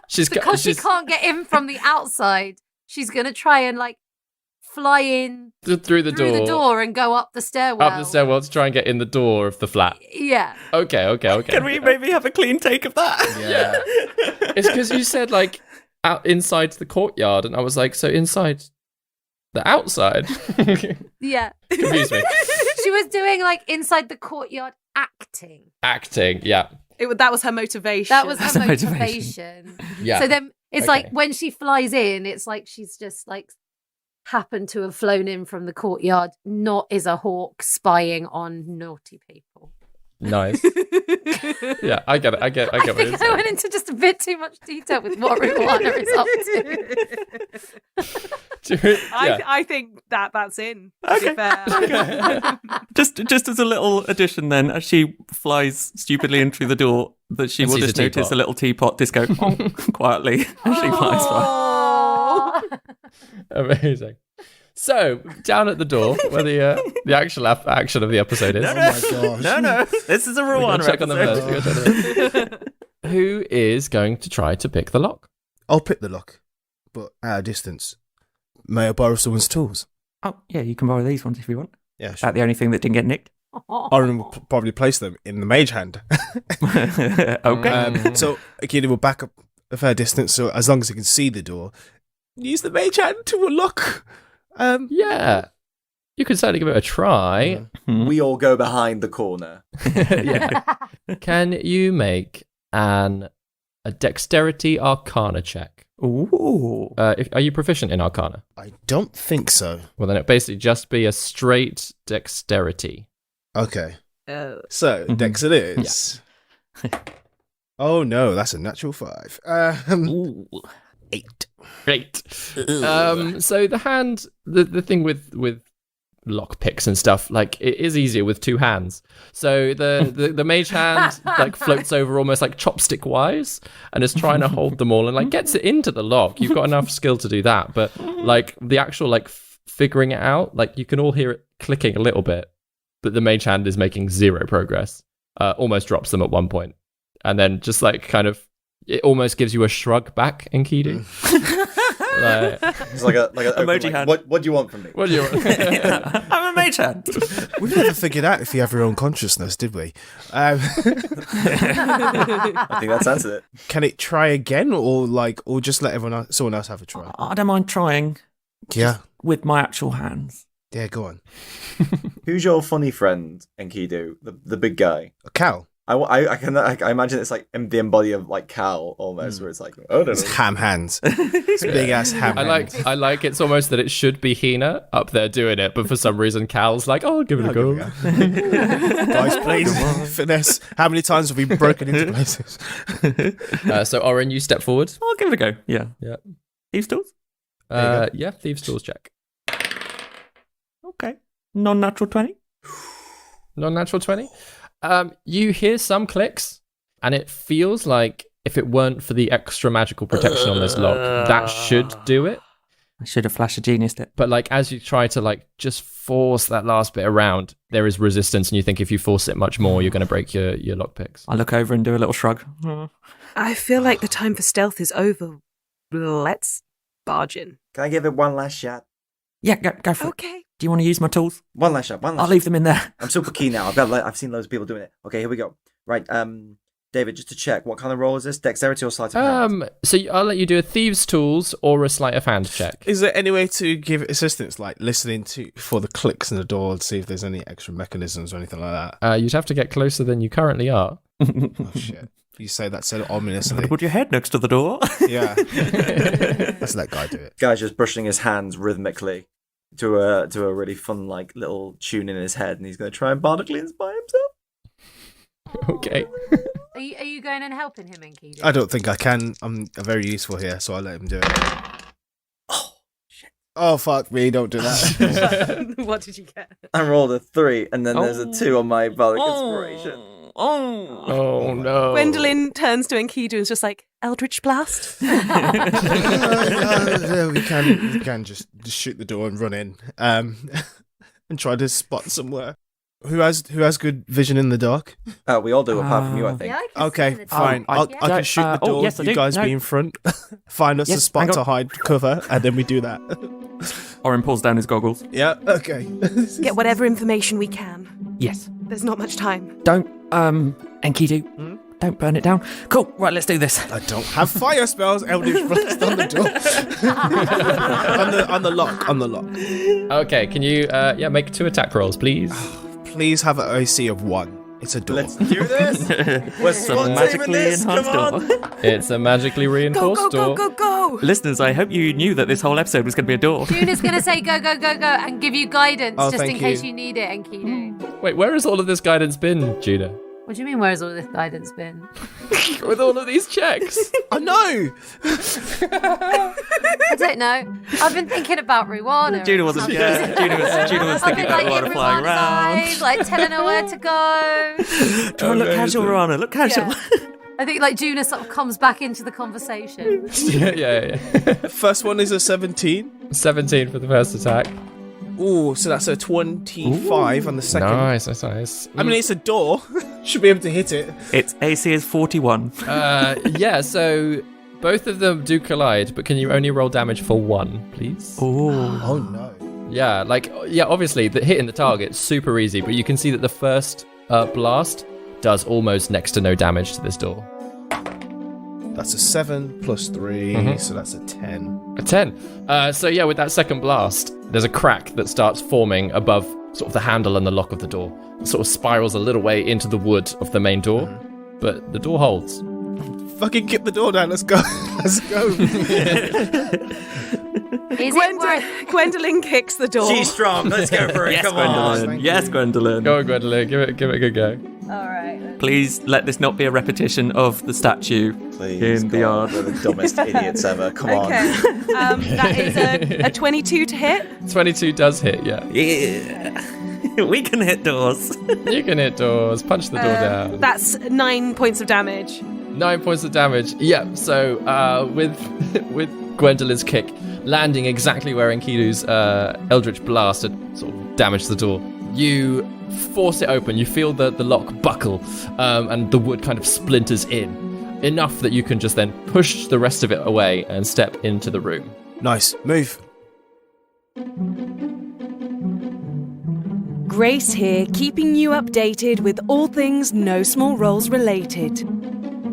she's because she she's can't get in from the outside, she's going to try and, like, fly in through the through door. the door and go up the stairwell. Up the stairwell to try and get in the door of the flat. Yeah. Okay. Can we maybe have a clean take of that? Yeah. It's because you said like out inside the courtyard, and I was like, so inside the outside. Yeah. Confused me. She was doing, like, inside the courtyard acting. Acting, yeah. That was her motivation. That was That's her a motivation. motivation. Yeah. So then it's Okay. like when she flies in, it's like she's just like happened to have flown in from the courtyard, not as a hawk spying on naughty people. Nice. Yeah, I get it. I get I what you're think I saying. went into just a bit too much detail with what Ruana is up to. Yeah. I think that's in. To be fair. Just as a little addition, then, as she flies stupidly in through the door, that she And will sees just a notice teapot. a little teapot just go quietly as she flies by. Oh. Amazing. So down at the door, where the actual action of the episode is. No, Oh my gosh. no. This is a We gotta Rwana check on the episode. first. We gotta check on the- Who is going to try to pick the lock? I'll pick the lock, but at a distance. May I borrow someone's tools? Oh, yeah, you can borrow these ones if you want. Yeah, Is sure. that the only thing that didn't get nicked? Oren will probably place them in the mage hand. Okay. So Akira will back up a fair distance, so as long as he can see the door, use the mage hand to unlock. Yeah. You could certainly give it a try. We all go behind the corner. Yeah. Can you make a dexterity arcana check? Ooh. Are you proficient in arcana? I don't think so. Well, then it basically just be a straight dexterity. Okay, Oh. so Dex it is. Oh no, that's a natural 5. Ooh. 8. Great. So the hand, the thing with lock picks and stuff, like it is easier with two hands. So the mage hand like floats over almost like chopstick wise and is trying to hold them all and like gets it into the lock. You've got enough skill to do that, but like the actual like figuring it out, like you can all hear it clicking a little bit, but the mage hand is making zero progress. Almost drops them at one point, and then just like kind of it almost gives you a shrug back, Enkidu. Like, It's like a Emoji like, hand. What do you want from me? what do you? I'm a mage hand. We've never figured out if you have your own consciousness, did we? I think that's answered it. Can it try again, or just let someone else have a try? I don't mind trying Yeah, with my actual hands. yeah, go on. Who's your funny friend, Enkidu? The big guy. A cow. I imagine it's like the embody of like Cal almost, where it's like oh no, It's ham hands. It's big ass ham. hands. I like it's almost that it should be Hina up there doing it, but for some reason Cal's like, oh, give it a go. Guys, please finesse. How many times have we broken into places? So Oren, you step forward. I'll give it a go. Yeah. Yeah. Thieves' tools? Yeah, thieves' tools check. Okay. Non-natural 20? Non-natural 20. You hear some clicks, and it feels like if it weren't for the extra magical protection on this lock, that should do it. I should have flashed a genius it. But like as you try to like just force that last bit around, there is resistance, and you think if you force it much more, you're going to break your lockpicks. I look over and do a little shrug. I feel like the time for stealth is over. Let's barge in. Can I give it one last shot? Yeah, go for it. Okay. Do you want to use my tools? One last shot. I'll leave them in there. I'm super keen now. I've seen loads of people doing it. Okay, here we go. Right, David, just to check, what kind of roll is this? Dexterity or sleight of hand? So I'll let you do a thieves' tools or a sleight of hand check. Is there any way to give assistance, like listening for the clicks in the door to see if there's any extra mechanisms or anything like that? You'd have to get closer than you currently are. Oh shit! You say that so ominously. Put your head next to the door. Yeah. Let's let Guy do it. Guy's just brushing his hands rhythmically to a really fun like little tune in his head, and he's going to try and bardically inspire himself. Okay. Are you going and helping him, Enkidu? I don't think I can. I'm very useful here, so I'll let him do it. Oh shit! Oh fuck me! Don't do that. What did you get? I rolled a 3, and then there's a 2 on my bardic inspiration. Oh no. Gwendolyn turns to Enkidu and is just like, Eldritch Blast? We can just shoot the door and run in, and try to spot somewhere. Who has good vision in the dark? We all do, apart from you, I think. Yeah, I can Okay, see the fine. door. I can shoot the door. yes, I you do. guys No. be in front. Find us a Yes, spot hang to on. hide, cover, and then we do that. Orin pulls down his goggles. Yeah. Okay. Get whatever information we can. Yes. There's not much time. Don't, Enkidu, don't burn it down. Cool, right, let's do this. I don't have fire spells. Eldritch Blast on the door. on the lock. On the lock. Okay, can you make 2 attack rolls, please? Please have an OC of 1. It's a door. Let's do this. We're It's a magically enhanced door. It's a magically Go, reinforced go, go, door. go, go! Listeners, I hope you knew that this whole episode was going to be a door. Juna's going to say go, go, go, go, and give you guidance Oh, just in thank case you. you need it, Enkidu. Wait, where has all of this guidance been, Judah? What do you mean, where's all this guidance been? With all of these checks? I know. I don't know. I've been thinking about Ruana. Judah wasn't. Yeah, Judah was I've thinking been about like in water flying Ruana's around. eyes, like telling her where to go. Try and look casual, Ruana. Look casual. Yeah. I think like Juna sort of comes back into the conversation. yeah. First one is a 17. 17 for the first attack. Ooh, so that's a 25 on the second. Nice. I mean, it's a door. Should be able to hit it. Its AC is 41. So both of them do collide, but can you only roll damage for 1, please? Oh no. Yeah, obviously, hitting the target super easy, but you can see that the first blast does almost next to no damage to this door. That's a 7 plus 3, so that's a 10. A 10. So with that second blast, there's a crack that starts forming above sort of the handle and the lock of the door. It sort of spirals a little way into the wood of the main door, but the door holds. Fucking kick the door down. Let's go. Let's go. Is it worth? Gwendolyn kicks the door. She's strong. Let's go for it. Yes, Come on. Gwendolyn. thank Yes, Gwendolyn. Go on, Gwendolyn, give it a good go. All right. Then. Please let this not be a repetition of the statue Please, in the God, yard. we're the dumbest idiots ever. Come on. Okay. That is a 22 to hit. 22 does hit, yeah. Yeah. We can hit doors. You can hit doors, punch the door down. That's 9 points of damage. 9 points of damage. Yeah, so with Gwendolyn's kick landing exactly where Enkidu's Eldritch Blast had sort of damaged the door, you force it open. You feel the lock buckle, and the wood kind of splinters in, enough that you can just then push the rest of it away and step into the room. Nice. Move. Grace here, keeping you updated with all things No Small Roles related.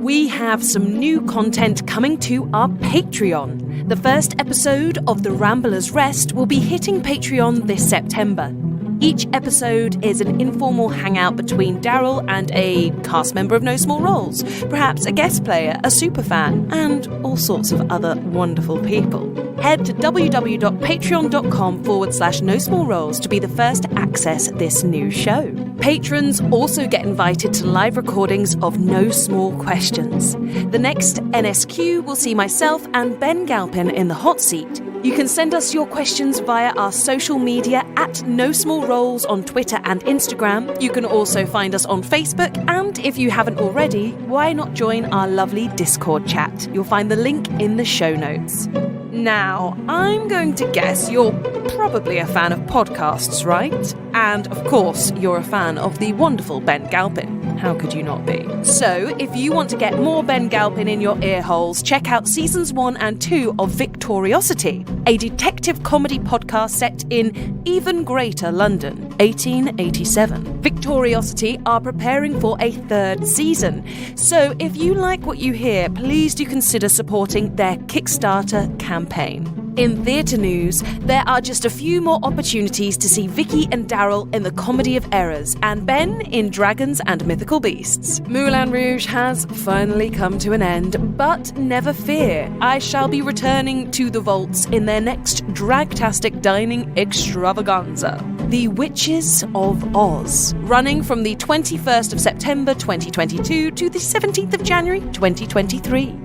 We have some new content coming to our Patreon. The first episode of The Rambler's Rest will be hitting Patreon this September. Each episode is an informal hangout between Daryl and a cast member of No Small Roles, perhaps a guest player, a superfan, and all sorts of other wonderful people. Head to www.patreon.com/No Small Roles to be the first to access this new show. Patrons also get invited to live recordings of No Small Questions. The next NSQ will see myself and Ben Galpin in the hot seat. You can send us your questions via our social media at No Small Roles on Twitter and Instagram. You can also find us on Facebook, and if you haven't already, why not join our lovely Discord chat? You'll find the link in the show notes. Now, I'm going to guess you're probably a fan of podcasts, right? And of course, you're a fan of the wonderful Ben Galpin. How could you not be? So, if you want to get more Ben Galpin in your ear holes, check out seasons 1 and 2 of Victoriosity, a detective comedy podcast set in even greater London, 1887. Victoriosity are preparing for a 3rd season. So, if you like what you hear, please do consider supporting their Kickstarter campaign. In theatre news, there are just a few more opportunities to see Vicky and Daryl in The Comedy of Errors and Ben in Dragons and Mythical Beasts. Moulin Rouge has finally come to an end, but never fear, I shall be returning to the vaults in their next dragtastic dining extravaganza, The Witches of Oz, running from the 21st of September 2022 to the 17th of January 2023.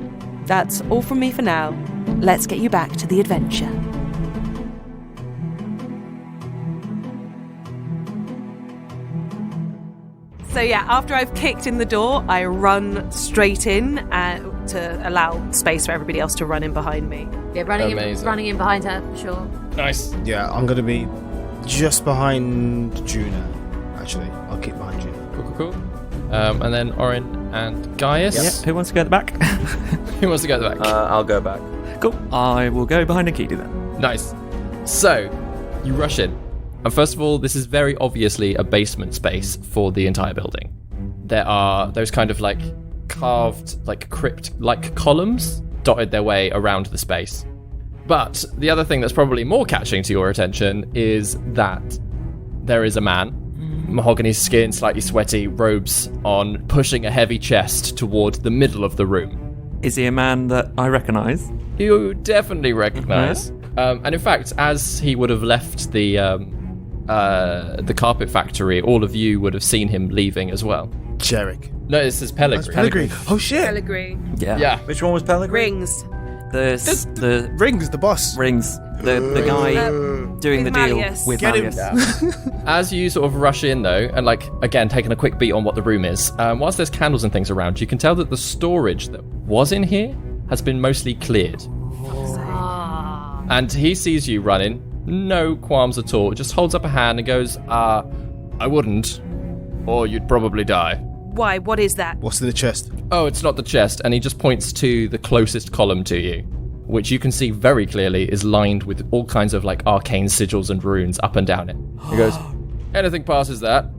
That's all from me for now. Let's get you back to the adventure. So yeah, after I've kicked in the door, I run straight in to allow space for everybody else to run in behind me. Yeah, running in behind her, for sure. Nice. Yeah, I'm going to be just behind Juna, actually. I'll keep behind Juna. Cool. And then Orin and Gaius. Yep. Who wants to go at the back? Who wants to go at the back? I'll go back. Cool. I will go behind Akita then. Nice. So, you rush in. And first of all, this is very obviously a basement space for the entire building. There are those kind of like carved, like crypt-like columns dotted their way around the space. But the other thing that's probably more catching to your attention is that there is a man, mahogany skin, slightly sweaty, robes on, pushing a heavy chest toward the middle of the room. Is he a man that I recognise? You definitely recognise. And in fact, as he would have left the carpet factory, all of you would have seen him leaving as well. Jarek. No, this is Pellegrini. That's Pellegrini. Oh shit! Pellegrini. Yeah. Which one was Pellegrini? Rings. The Rings, the boss. Rings. The guy doing the with deal Malleus. with Get him. Malleus. As you sort of rush in, though, and like again taking a quick beat on what the room is, whilst there's candles and things around, you can tell that the storage that was in here has been mostly cleared. And he sees you running, no qualms at all, just holds up a hand and goes, I wouldn't, or you'd probably die. Why? What is that? What's in the chest? Oh, it's not the chest, and he just points to the closest column to you, which you can see very clearly is lined with all kinds of like arcane sigils and runes up and down it. He goes, anything passes that,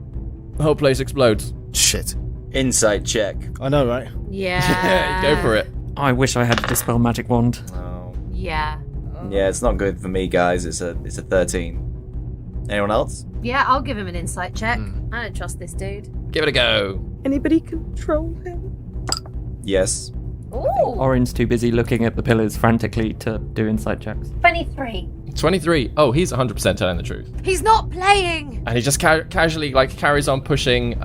the whole place explodes. Shit. Insight check. I know, right? Yeah. Go for it. I wish I had a dispel magic wand. Oh. Yeah. Yeah, it's not good for me, guys. It's a 13. Anyone else? Yeah, I'll give him an insight check. I don't trust this dude. Give it a go. Anybody control him? Yes. Ooh, Orin's too busy looking at the pillars frantically to do insight checks. 23. 23. Oh, he's 100% telling the truth. He's not playing. And he just casually carries on pushing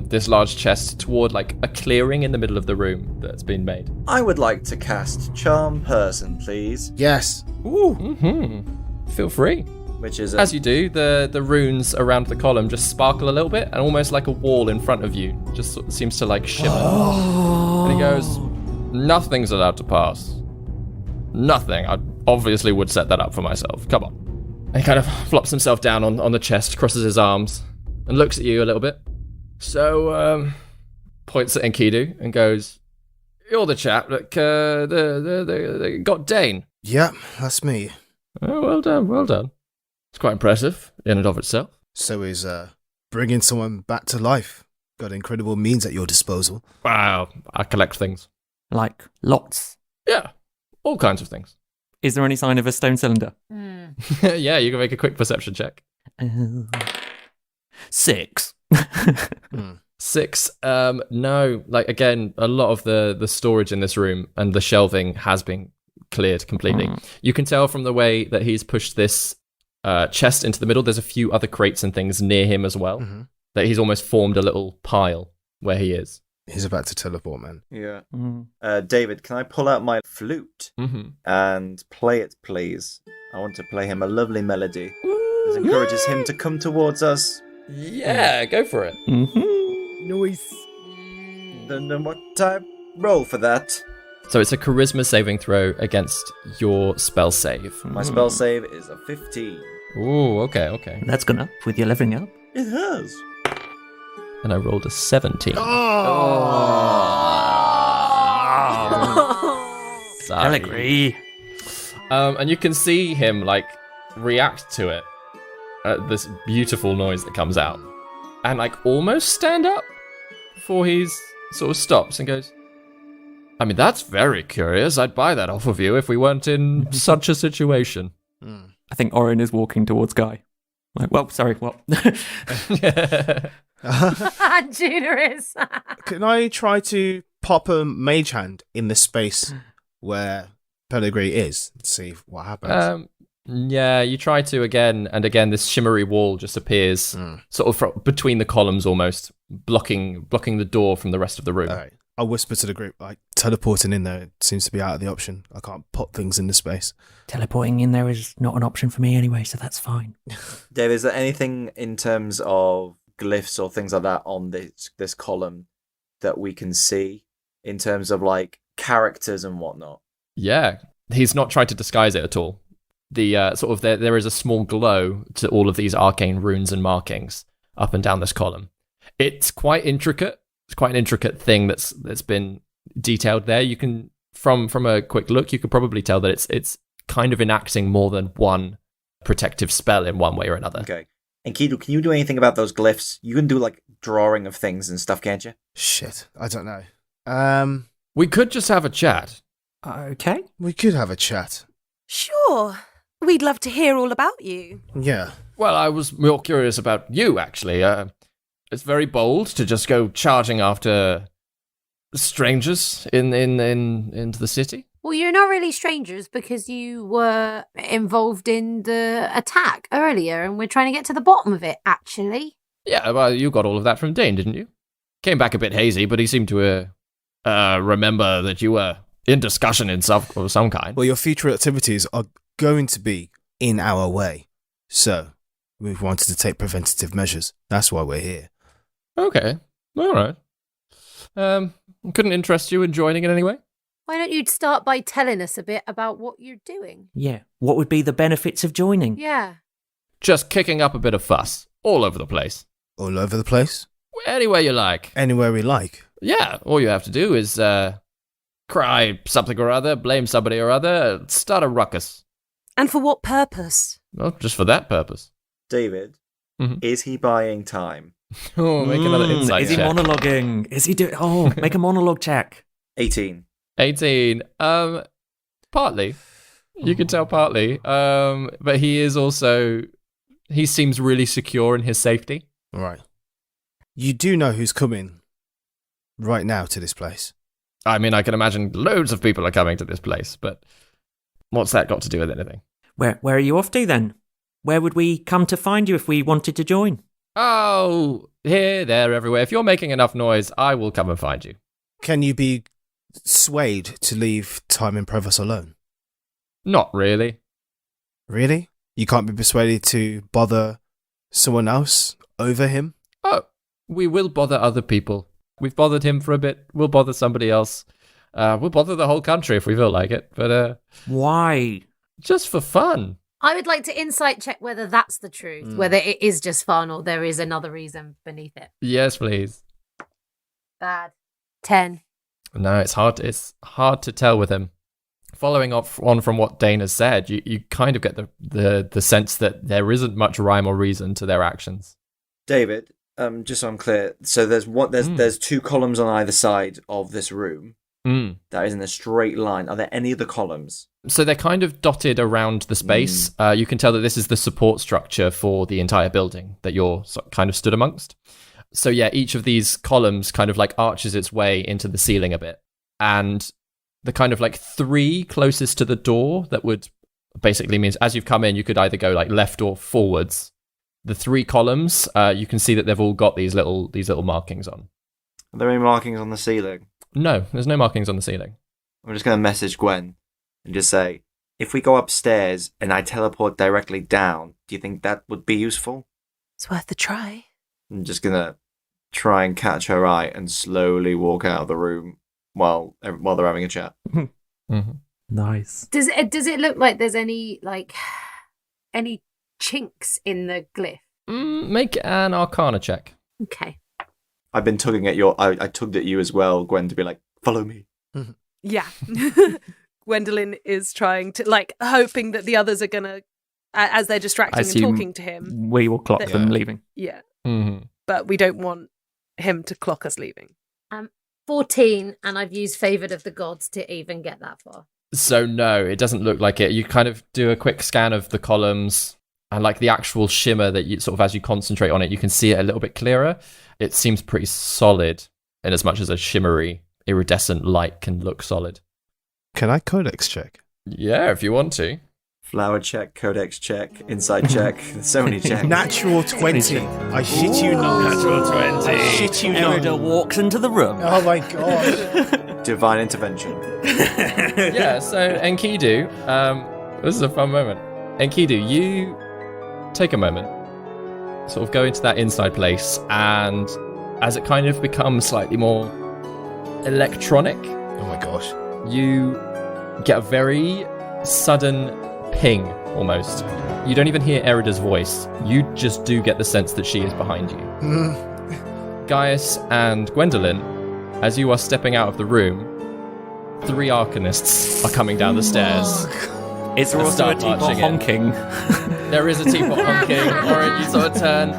this large chest toward like a clearing in the middle of the room that's been made. I would like to cast Charm Person, please. Yes. Feel free. Which is As you do, the runes around the column just sparkle a little bit, and almost like a wall in front of you just sort of seems to like shimmer. And he goes, nothing's allowed to pass. Nothing. I obviously would set that up for myself. Come on. And he kind of flops himself down on the chest, crosses his arms, and looks at you a little bit. So, points at Enkidu and goes, you're the chap that got Dane. Yeah, that's me. Oh, well done. It's quite impressive in and of itself. So is bringing someone back to life. Got incredible means at your disposal. Wow, I collect things. Like, lots. Yeah, all kinds of things. Is there any sign of a stone cylinder? Yeah, you can make a quick perception check. 6. 6. No. Like, again, a lot of the storage in this room and the shelving has been cleared completely. You can tell from the way that he's pushed this chest into the middle, there's a few other crates and things near him as well, that he's almost formed a little pile where he is. He's about to teleport, man. Yeah. David, can I pull out my flute and play it, please? I want to play him a lovely melody that encourages him to come towards us. Yeah, go for it. Noise. Then what type roll for that? So it's a charisma saving throw against your spell save. My spell save is a 15. Ooh, okay. That's gone up with your leveling up. It has. and I rolled a 17. Sorry. Allegory. And you can see him, like, react to it, at this beautiful noise that comes out, and, like, almost stand up before he's sort of stops and goes, I mean, that's very curious. I'd buy that off of you if we weren't in such a situation. I think Orin is walking towards Guy. Like, well, sorry, what? Juna is. Can I try to pop a mage hand in the space where Pellegrini is to see what happens? Yeah, you try to again, and again, this shimmery wall just appears sort of between the columns almost, blocking the door from the rest of the room. All right. I'll whisper to the group, like, teleporting in there seems to be out of the option. I can't pop things in the space. Teleporting in there is not an option for me anyway, so that's fine. Dave, is there anything in terms of glyphs or things like that on this column that we can see in terms of, like, characters and whatnot? Yeah, he's not tried to disguise it at all. The sort of there is a small glow to all of these arcane runes and markings up and down this column. It's quite intricate. It's quite an intricate thing that's been detailed there. You can from a quick look, you could probably tell that it's kind of enacting more than one protective spell in one way or another. Okay. And Kido, can you do anything about those glyphs? You can do, like, drawing of things and stuff, can't you? Shit, I don't know. We could just have a chat. Okay. We could have a chat. Sure. We'd love to hear all about you. Yeah. Well, I was more curious about you, actually. It's very bold to just go charging after strangers into the city. Well, you're not really strangers because you were involved in the attack earlier, and we're trying to get to the bottom of it, actually. Yeah, well, you got all of that from Dane, didn't you? Came back a bit hazy, but he seemed to remember that you were in discussion of some kind. Well, your future activities are going to be in our way, so we've wanted to take preventative measures. That's why we're here. Okay, all right. Couldn't interest you in joining in any way? Why don't you start by telling us a bit about what you're doing? Yeah. What would be the benefits of joining? Yeah. Just kicking up a bit of fuss all over the place. All over the place? Anywhere you like. Anywhere we like. Yeah, all you have to do is cry something or other, blame somebody or other, start a ruckus. And for what purpose? Well, just for that purpose. David, is he buying time? Oh, make another insight Is he check. monologuing? Is he doing... Oh, make a monologue check. 18. 18. Partly. You can tell partly. But he is also... He seems really secure in his safety. All right. You do know who's coming right now to this place? I mean, I can imagine loads of people are coming to this place, but what's that got to do with anything? Where are you off to then? Where would we come to find you if we wanted to join? Oh, here, there, everywhere. If you're making enough noise, I will come and find you. Can you be swayed to leave Time and Provost alone? Not really. Really? You can't be persuaded to bother someone else over him? Oh, we will bother other people. We've bothered him for a bit. We'll bother somebody else. We'll bother the whole country if we feel like it. But Why? just for fun. I would like to insight check whether that's the truth, whether it is just fun or there is another reason beneath it. Yes, please. Bad. 10. No, it's hard. It's hard to tell with him. Following on from what Dane has said, you kind of get the sense that there isn't much rhyme or reason to their actions. David, just so I'm clear, so there's two columns on either side of this room that is in a straight line. Are there any other columns? So they're kind of dotted around the space. You can tell that this is the support structure for the entire building that you're kind of stood amongst. So yeah, each of these columns kind of like arches its way into the ceiling a bit. And the kind of like three closest to the door that would basically means as you've come in, you could either go like left or forwards. The three columns, you can see that they've all got these little markings on. Are there any markings on the ceiling? No, there's no markings on the ceiling. I'm just going to message Gwen and just say, if we go upstairs and I teleport directly down, do you think that would be useful? It's worth a try. I'm just going to try and catch her eye and slowly walk out of the room while they're having a chat. Nice. Does it look like there's any chinks in the glyph? Make an Arcana check. Okay. I've been tugging at I tugged at you as well, Gwen, to be like, follow me. Yeah. Gwendolyn is trying to, like, hoping that the others are going to, as they're distracting and talking to him. We will clock them leaving. Yeah. Mm-hmm. But we don't want him to clock us leaving. 14, and I've used Favoured of the Gods to even get that far. So no, it doesn't look like it. You kind of do a quick scan of the columns and like the actual shimmer that you sort of, as you concentrate on it, you can see it a little bit clearer. It seems pretty solid in as much as a shimmery, iridescent light can look solid. Can I codex check? Yeah, if you want to. Flower check, codex check, inside check. There's so many checks. Natural 20. I shit you not. Natural 20. I shit you not. Elder walks into the room. Oh my god. Divine intervention. Yeah, so Enkidu, this is a fun moment. Enkidu, you take a moment, sort of go into that inside place, and as it kind of becomes slightly more electronic, Oh my gosh. you get a very sudden ping, almost. You don't even hear Erida's voice. You just do get the sense that she is behind you. Gaius and Gwendolyn, as you are stepping out of the room, 3 Arcanists are coming down the stairs. Is there also a Start teapot marching in. honking? There is a teapot honking, or you sort of turn,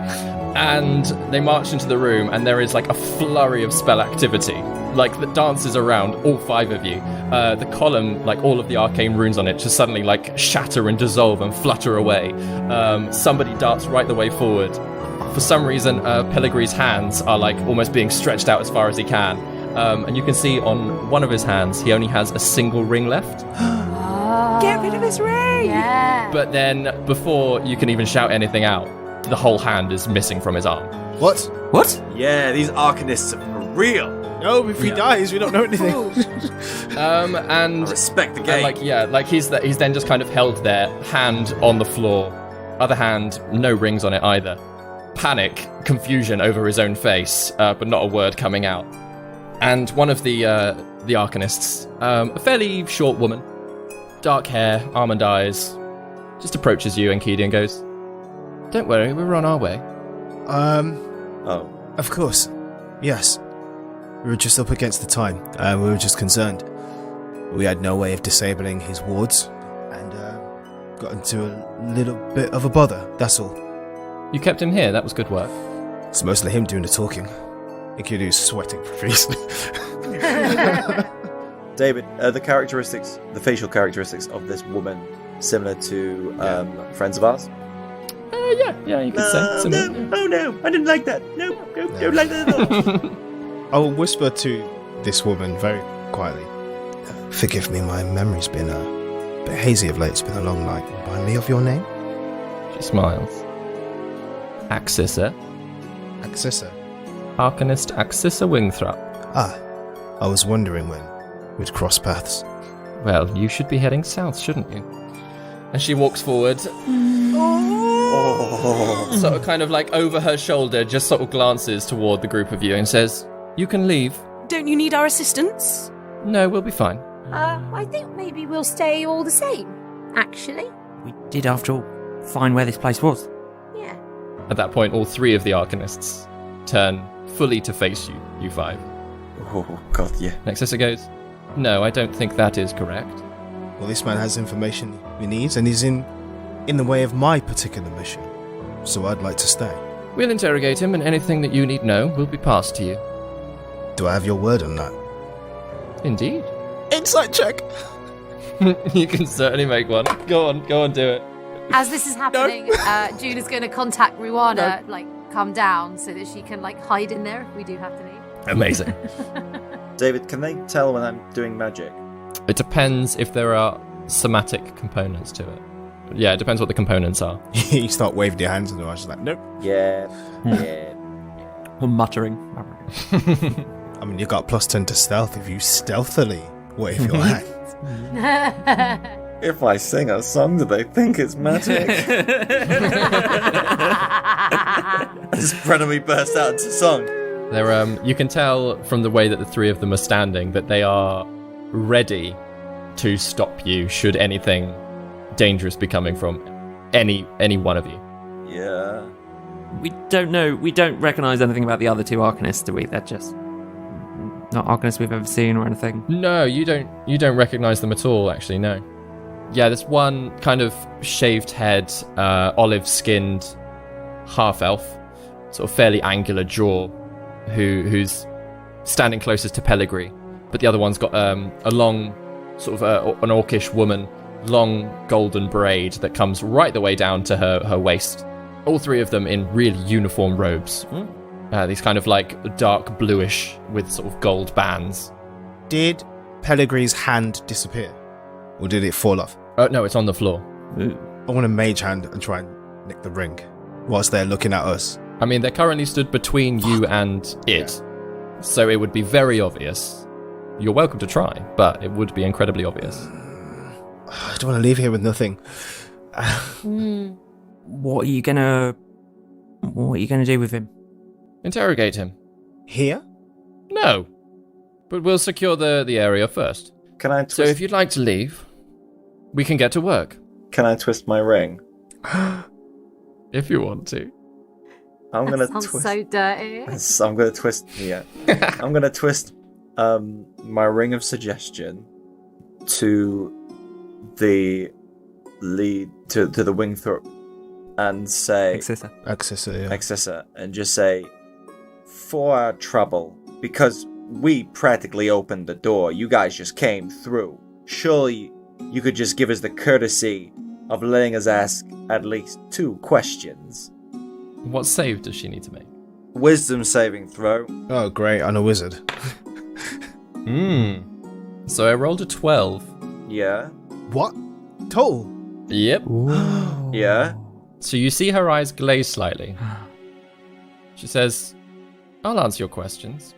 and they march into the room, and there is like a flurry of spell activity. Like, the dances around, all 5 of you. The column, like all of the arcane runes on it, just suddenly like shatter and dissolve and flutter away. Somebody darts right the way forward. For some reason, Pellegri's hands are like almost being stretched out as far as he can. And you can see on one of his hands, he only has a single ring left. Get rid of his ring! Yeah. But then, before you can even shout anything out, the whole hand is missing from his arm. What? What? Yeah, these Arcanists are for real. No, if he dies, we don't know anything. And I respect the game. and he's then just kind of held there, hand on the floor, other hand, no rings on it either. Panic, confusion over his own face, but not a word coming out. And one of the Arcanists, a fairly short woman, dark hair, almond eyes, just approaches you, Enkidu, and goes, "Don't worry, we're on our way." Oh. Of course. Yes. We were just up against the time. We were just concerned. We had no way of disabling his wards, and got into a little bit of a bother, that's all. You kept him here, that was good work. It's mostly him doing the talking. Enkidu's sweating profusely. David, are the facial characteristics of this woman similar to friends of ours? Yeah, you could say. Similar, Oh no, I didn't like that. No, don't like that at all. I will whisper to this woman very quietly. Forgive me, my memory's been a bit hazy of late. It's been a long night. Remind me of your name? She smiles. Axissa. Axissa. Arcanist Axissa Wingthrop. Ah, I was wondering when we'd cross paths. Well, you should be heading south, shouldn't you? And she walks forward, sort of kind of like over her shoulder, just sort of glances toward the group of you and says, "You can leave." Don't you need our assistance? No, we'll be fine. I think maybe we'll stay all the same, actually. We did, after all, find where this place was. Yeah. At that point, all 3 of the Arcanists turn fully to face you, you 5. Oh god, yeah. Nexissa goes, "No, I don't think that is correct." Well, this man has information he needs, and he's in the way of my particular mission. So I'd like to stay. We'll interrogate him, and anything that you need know will be passed to you. Do I have your word on that? Indeed. Insight check! You can certainly make one. Go on, do it. As this is happening, June is going to contact Ruana, come down so that she can, hide in there if we do have to leave. Amazing. David, can they tell when I'm doing magic? It depends if there are somatic components to it. Yeah, it depends what the components are. You start waving your hands, and I was just like, nope. Yeah. Or muttering. I mean, you got +10 to stealth if you stealthily wave your hands. If I sing a song, do they think it's magic? As Brennan burst out into song. You can tell from the way that the 3 of them are standing that they are ready to stop you should anything dangerous be coming from any one of you. Yeah. We don't know. We don't recognise anything about the other two Arcanists, do we? They're just not Arcanists we've ever seen or anything. No, you don't recognize them at all, actually, no. Yeah, there's one kind of shaved head, olive-skinned half-elf, sort of fairly angular jaw, who's standing closest to Pellegrini, but the other one's got a long, sort of an orcish woman, long golden braid that comes right the way down to her waist. All three of them in really uniform robes. These kind of like dark bluish with sort of gold bands. Did Pellegrini's hand disappear? Or did it fall off? No, it's on the floor. I want to mage hand and try and nick the ring whilst they're looking at us. I mean, they're currently stood between you and it, so it would be very obvious. You're welcome to try, but it would be incredibly obvious. I don't want to leave here with nothing. What are you gonna do with him? Interrogate him. Here? No, but we'll secure the area first. Can I twist? So if you'd like to leave, we can get to work. Can I twist my ring? If you want to. I'm gonna Sounds twist. so dirty. I'm gonna twist. Yeah, I'm gonna twist my ring of suggestion to the lead to the Wingthorpe and say Accessor, and just say, for our trouble, because we practically opened the door, you guys just came through. Surely you could just give us the courtesy of letting us ask at least 2 questions. What save does she need to make? Wisdom saving throw. Oh, great, I'm a wizard. So I rolled a 12. Yeah. What? Total? Yep. Yeah. So you see her eyes glaze slightly. She says, I'll answer your questions,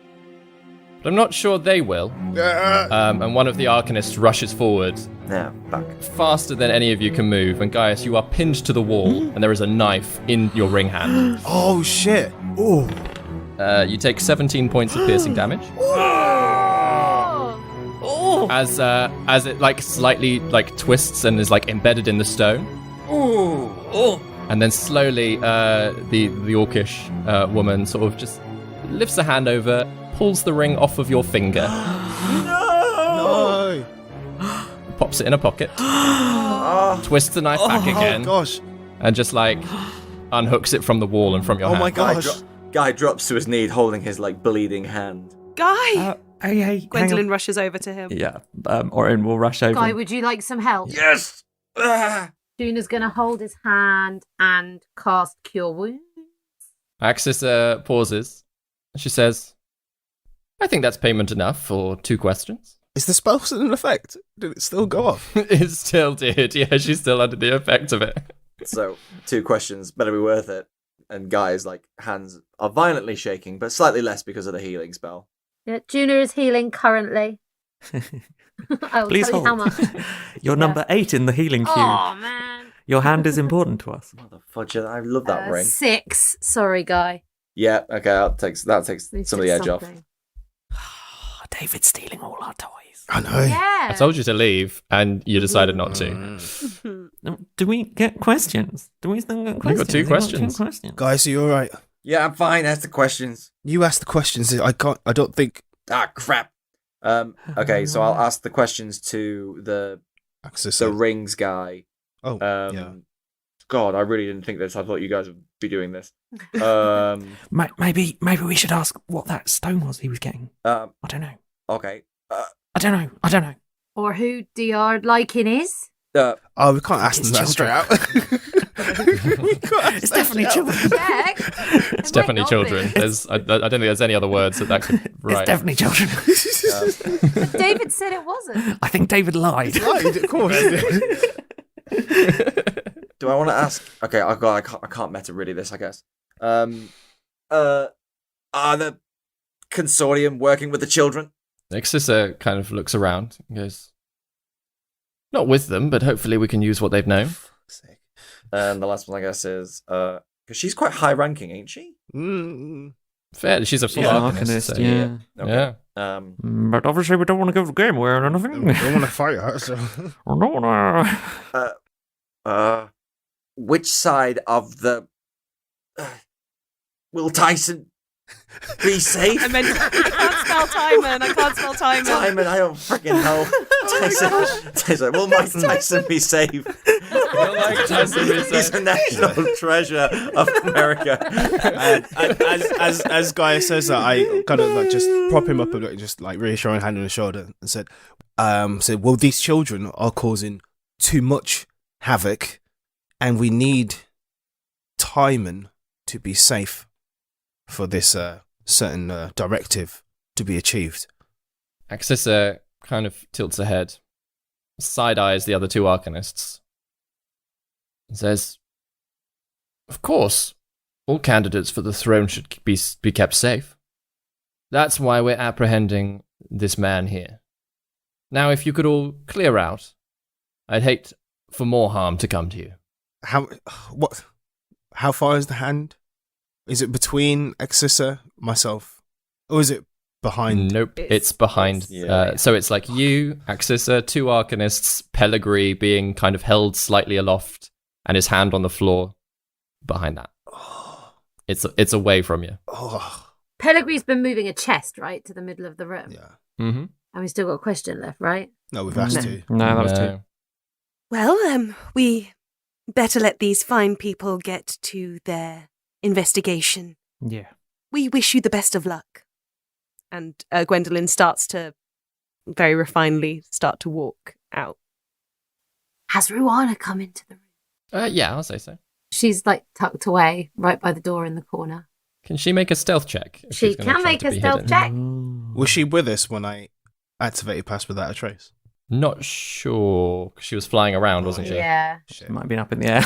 but I'm not sure they will. And one of the Arcanists rushes forward, Now, back. faster than any of you can move, and Gaius, you are pinned to the wall, and there is a knife in your ring hand. Oh, shit. Oh. You take 17 points of piercing damage. As it like slightly like twists and is like embedded in the stone. And then slowly the orcish woman sort of just lifts a hand over, pulls the ring off of your finger, No. pops it in a pocket, twists the knife back again, Oh, gosh. and just like unhooks it from the wall and from your Oh, hand. my gosh. Guy drops to his knee, holding his like bleeding hand. Guy! Hey, hang Gwendolyn on. rushes over to him. Yeah, Orin will rush over. Guy, would you like some help? Yes. Juna's going to hold his hand and cast Cure Wounds. Axis pauses. She says, I think that's payment enough for 2 questions. Is the spell still in effect? Did it still go off? It still did. Yeah, she's still under the effect of it. So 2 questions, better be worth it. And Guy's like hands are violently shaking, but slightly less because of the healing spell. Yeah, Juna is healing currently. I will Please tell you how hold. much. You're number 8 in the healing queue. Oh, man. Your hand is important to us. Mother fudger, I love that ring. 6. Sorry, Guy. Yeah, okay, that takes Needs some of the edge off. something. David's stealing all our toys. I know. Yeah. I told you to leave, and you decided not to. Do we get questions? Do we still get questions? got 2 questions. Guys, are you alright? Yeah, I'm fine. Ask the questions. You ask the questions. I don't think... Ah, crap. Okay, so I'll ask the questions to the Accessor. rings guy. Oh, yeah. God, I really didn't think this. I thought you guys would be doing this. Maybe we should ask what that stone was he was getting. I don't know. Okay. I don't know. Or who DR liking is? Oh, we can't ask them that It's straight out. We can't ask It's that definitely straight out. children. Check. It's definitely children. I don't think there's any other words that could write. It's definitely children. But David said it wasn't. I think David lied. Right, of course. Do I want to ask? Okay, I can't meta really this, I guess. Are the consortium working with the children? Exissa kind of looks around and goes, not with them, but hopefully we can use what they've known. And the last one, I guess, is because she's quite high ranking, ain't she? Fair, she's a full arcanist, so yeah. Okay. yeah. But obviously we don't want to give the game away or anything. I don't want to fight her, so... I don't want Which side of the Will Tyson be safe? I meant I can't spell Timon. I can't spell Timon. Timon, I don't freaking know. Tyson, will Mike Tyson be safe? Will Mike Tyson be He's safe? a national treasure of America. And as Guy says that, I kind of like just prop him up and just like reassuring hand on his shoulder and said, well, these children are causing too much havoc, and we need Timon to be safe for this certain directive to be achieved. Axissa kind of tilts her head, side-eyes the other two Arcanists, and says, "Of course, all candidates for the throne should be kept safe. That's why we're apprehending this man here. Now, if you could all clear out, I'd hate for more harm to come to you." How far is the hand? Is it between Axissa, myself, or is it behind? Nope, it's behind. Yeah. So it's like you, Axissa, two Arcanists, Pellegrini being kind of held slightly aloft, and his hand on the floor behind that. It's away from you. Oh, Pellegrini's been moving a chest, right, to the middle of the room. yeah. Mm-hmm. And we still got a question left, right? No, we've asked No. to. No, that was two. Well, we better let these fine people get to their investigation. Yeah. We wish you the best of luck. And Gwendolyn starts to very refinedly start to walk out. Has Ruana come into the room? Yeah, I'll say so. She's like tucked away right by the door in the corner. Can she make a stealth check? if She she's gonna can try make to a be stealth hidden? check. Was she with us when I activated Pass Without a Trace? Not sure. 'Cause she was flying around, wasn't she? Yeah. Shit. Might have been up in the air.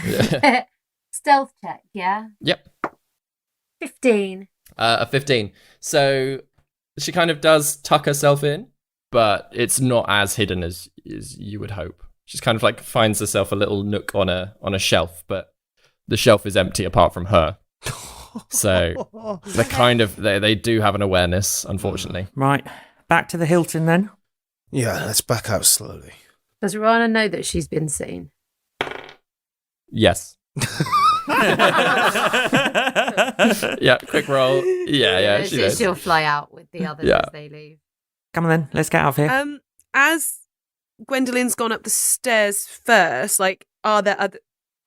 Yeah. Stealth check, yeah? Yep. 15. A 15. So she kind of does tuck herself in, but it's not as hidden as you would hope. She's kind of like finds herself a little nook on a shelf, but the shelf is empty apart from her. So they're kind of they do have an awareness, unfortunately. Right. Back to the Hilton then. Yeah, let's back out slowly. Does Ruana know that she's been seen? Yes. Yeah, quick roll. Yeah, she does. She'll fly out with the others Yeah. as they leave. Come on then. Let's get out of here. As Gwendolyn's gone up the stairs first, like, are there other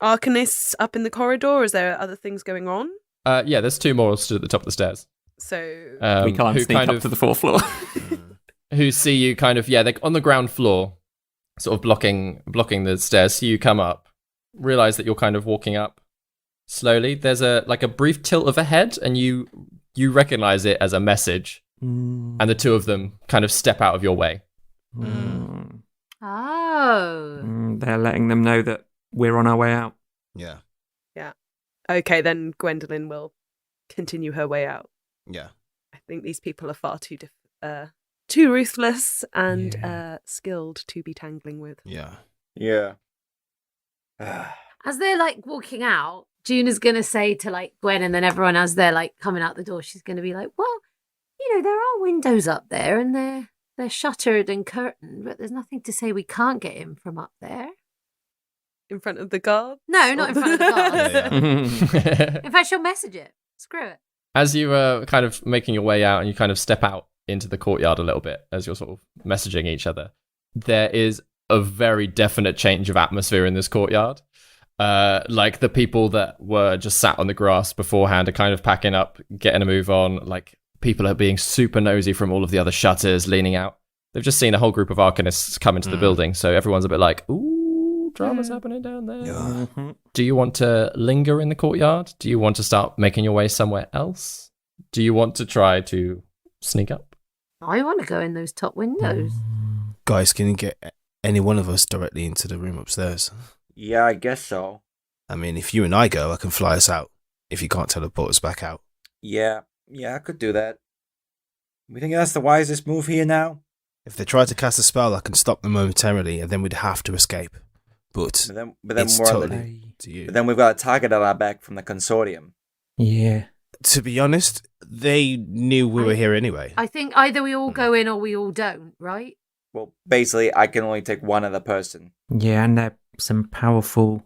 Arcanists up in the corridor? Or is there other things going on? Yeah, there's two more stood at the top of the stairs. So we can't who sneak kind up of- to the fourth floor. who see you kind of, they're on the ground floor, sort of blocking the stairs. See you come up, realize that you're kind of walking up slowly. There's a brief tilt of a head, and you recognize it as a message, and the two of them kind of step out of your way. Oh. They're letting them know that we're on our way out. Yeah, okay, then Gwendolyn will continue her way out. yeah. I think these people are far too ruthless and skilled to be tangling with. Yeah. Yeah. As they're like walking out, Juna's going to say to like Gwen, and then everyone as they're like coming out the door, she's going to be like, well, there are windows up there and they're shuttered and curtained, but there's nothing to say we can't get in from up there. In front of the guard? No, not in front of the guards. Yeah. In fact, she'll message it. Screw it. As you are kind of making your way out, and you kind of step out into the courtyard a little bit as you're sort of messaging each other, there is a very definite change of atmosphere in this courtyard. Like the people that were just sat on the grass beforehand are kind of packing up, getting a move on. Like people are being super nosy from all of the other shutters, leaning out. They've just seen a whole group of Arcanists come into the building, so everyone's a bit like, ooh, drama's happening down there. Yeah. Do you want to linger in the courtyard? Do you want to start making your way somewhere else? Do you want to try to sneak up? I want to go in those top windows. Guys, can you get any one of us directly into the room upstairs? Yeah, I guess so. I mean, if you and I go, I can fly us out. If you can't teleport us back out. Yeah, I could do that. We think that's the wisest move here now? If they try to cast a spell, I can stop them momentarily, and then we'd have to escape. But But then it's we're on the, totally to you. but then we've got a target at our back from the consortium. Yeah. To be honest, they knew we were here anyway. I think either we all go in or we all don't, right? Well, basically, I can only take one other person. Yeah, and they're some powerful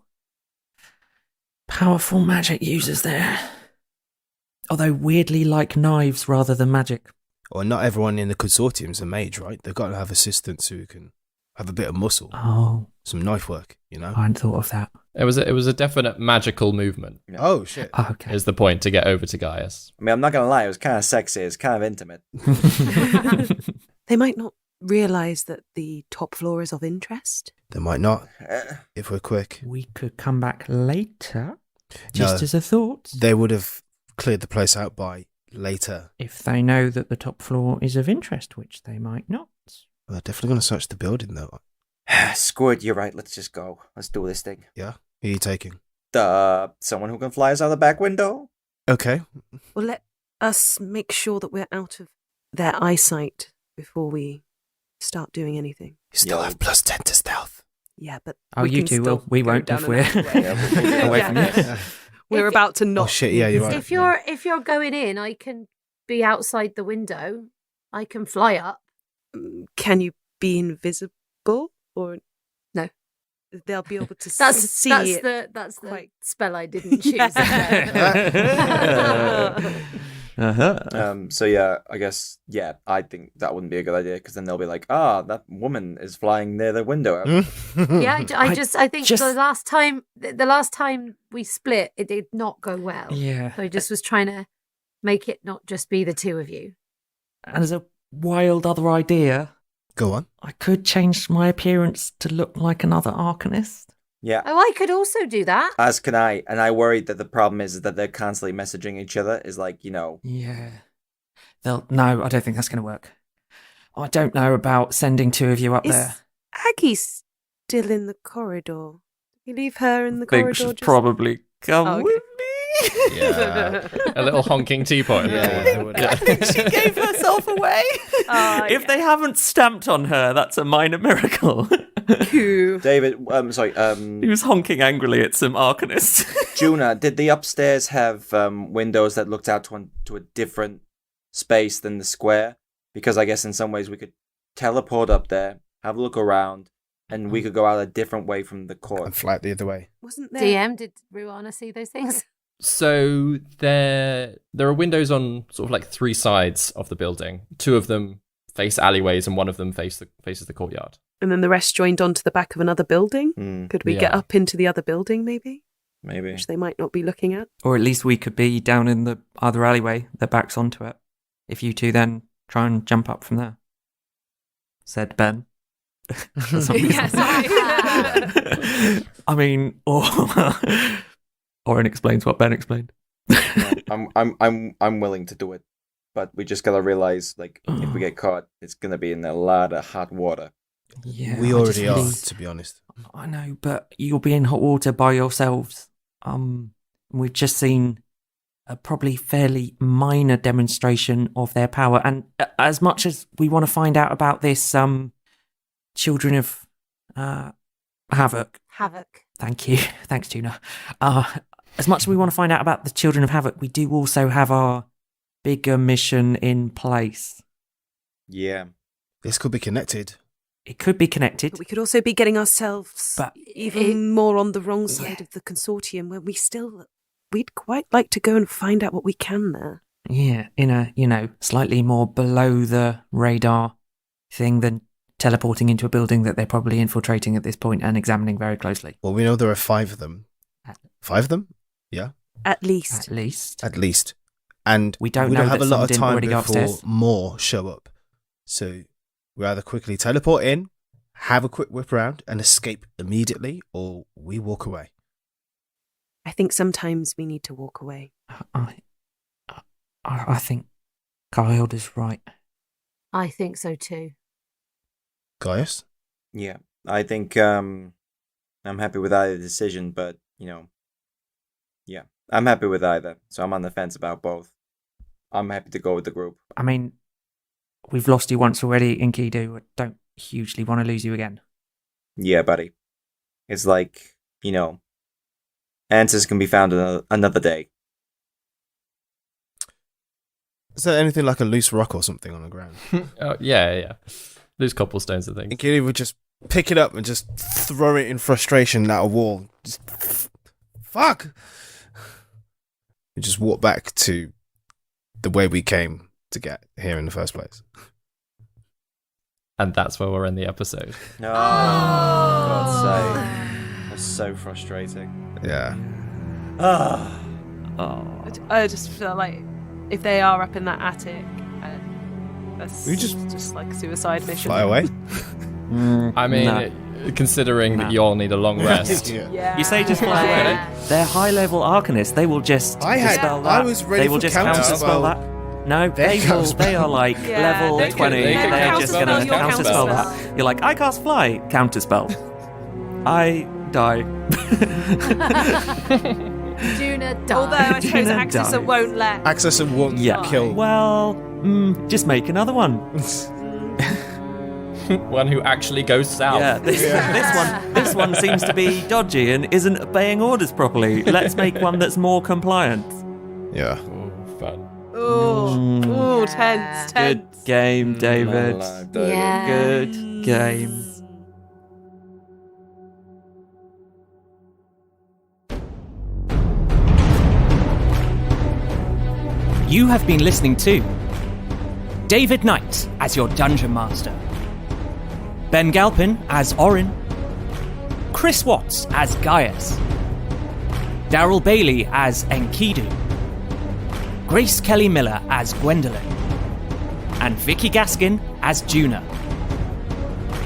magic users there. Although weirdly like knives rather than magic. Or not everyone in the consortium's a mage, right? They've got to have assistants who can have a bit of muscle, Oh, some knife work, you know? I hadn't thought of that. It was a definite magical movement. Oh, shit. Oh, okay. Is the point to get over to Gaius? I mean, I'm not gonna lie, it was kind of sexy. It's kind of intimate. They might not realise that the top floor is of interest. They might not, if we're quick. We could come back later, just No. as a thought. They would have cleared the place out by later. If they know that the top floor is of interest, which they might not. Well, they're definitely going to search the building, though. Screw it, you're right. Let's just go. Let's do this thing. Yeah? Who are you taking? Someone who can fly us out the back window? Okay. Well, let us make sure that we're out of their eyesight before we start doing anything. You still Yo. have +10 to stealth. Yeah, but Oh, we you can two will. still We go won't down if an we're alleyway. away from you. We're If- about to not. Oh, shit, yeah, you're right. If you're going in, I can be outside the window. I can fly up. Can you be invisible or No? They'll be able to That's see that's it. the quite- spell I didn't choose. So yeah, I guess, yeah, I think that wouldn't be a good idea, because then they'll be like, that woman is flying near the window. Yeah, I think just- the last time we split, it did not go well. Yeah. So I just was trying to make it not just be the two of you. And as a wild other idea, Go on. I could change my appearance to look like another Arcanist. Yeah, Oh, I could also do that. as can I. And I worried that the problem is that they're constantly messaging each other, is like, Yeah. No, I don't think that's going to work. I don't know about sending two of you up Is there. Aggie still in the corridor? You leave her in the I think corridor. she's just- probably come Oh, okay. with me. Yeah. A little honking teapot in the Yeah, corner. they would. I think she gave herself away. If they haven't stamped on her, that's a minor miracle. Coo. David, He was honking angrily at some Arcanists. Juna, did the upstairs have windows that looked out to a different space than the square? Because I guess in some ways we could teleport up there, have a look around, and we could go out a different way from the And court. fly the other way. Wasn't there? DM, did Ruana see those things? So there are windows on sort of like three sides of the building. Two of them face alleyways, and one of them faces the courtyard. And then the rest joined onto the back of another building. Could we get Yeah. up into the other building, maybe? Maybe. Which they might not be looking at. Or at least we could be down in the other alleyway, their backs onto it. If you two then try and jump up from there. Said Ben. For some reason. Yeah, sorry. I mean, or it explains what Ben explained. I'm willing to do it, but we just gotta realize, like, if we get caught, it's gonna be in a lot of hot water. Yeah, We I already just are, really- to be honest. I know, but you'll be in hot water by yourselves. We've just seen a probably fairly minor demonstration of their power, and as much as we want to find out about this, children of Havoc. Havoc. Thank you, thanks, Tuna. As much as we want to find out about the children of Havoc, we do also have our bigger mission in place. Yeah. This could be connected. It could be connected. But we could also be getting ourselves But even more on the wrong side of the consortium, where we'd quite like to go and find out what we can there. Yeah, in a, slightly more below the radar thing than teleporting into a building that they're probably infiltrating at this point and examining very closely. Well, we know there are 5 of them. 5 of them? Yeah, At least. At least. at least. And We don't know have that a some lot of didn't time already go before upstairs. more show up. So we either quickly teleport in, have a quick whip around, and escape immediately, or we walk away. I think sometimes we need to walk away. I think Kyle is right. I think so too. Gaius? Yeah. I think I'm happy with either decision, but, yeah. I'm happy with either, so I'm on the fence about both. I'm happy to go with the group. I mean, we've lost you once already in Kidu. I don't hugely want to lose you again. Yeah, buddy. It's like, answers can be found another day. Is there anything like a loose rock or something on the ground? Yeah. Loose cobblestones and things. And Kitty would just pick it up and just throw it in frustration at a wall. Just fuck! And just walk back to the way we came to get here in the first place. And that's where we'll end the episode. Oh, for God's sake. That's so frustrating. Yeah. Ah. I just feel like if they are up in that attic, that's We just like a suicide mission. Fly away. I mean, considering that you all need a long rest. Yeah. You say just fly away. Yeah. They're high-level arcanists. They will just dispel that. I was ready they will for just counterspell. counterspell that. No, They they will. counterspell. They are like Yeah, level they 20. they can They're just going to counterspell your counterspell counterspell. that. You're like, I cast fly. Counterspell. I die. Juna died. Although I suppose Juna Axis died. won't let. Access and won't Yeah. kill. Well, just make another one. One who actually goes south. Yeah, this one seems to be dodgy and isn't obeying orders properly. Let's make one that's more compliant. Yeah. Ooh, fun. Ooh, tense. Good game, David. Yeah. Good game. You have been listening to David Knight as your Dungeon Master, Ben Galpin as Orin, Chris Watts as Gaius, Daryl Bailey as Enkidu, Grace Kelly Miller as Gwendolyn, and Vicky Gaskin as Juna.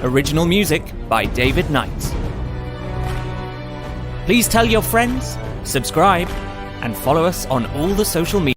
Original music by David Knight. Please tell your friends, subscribe, and follow us on all the social media.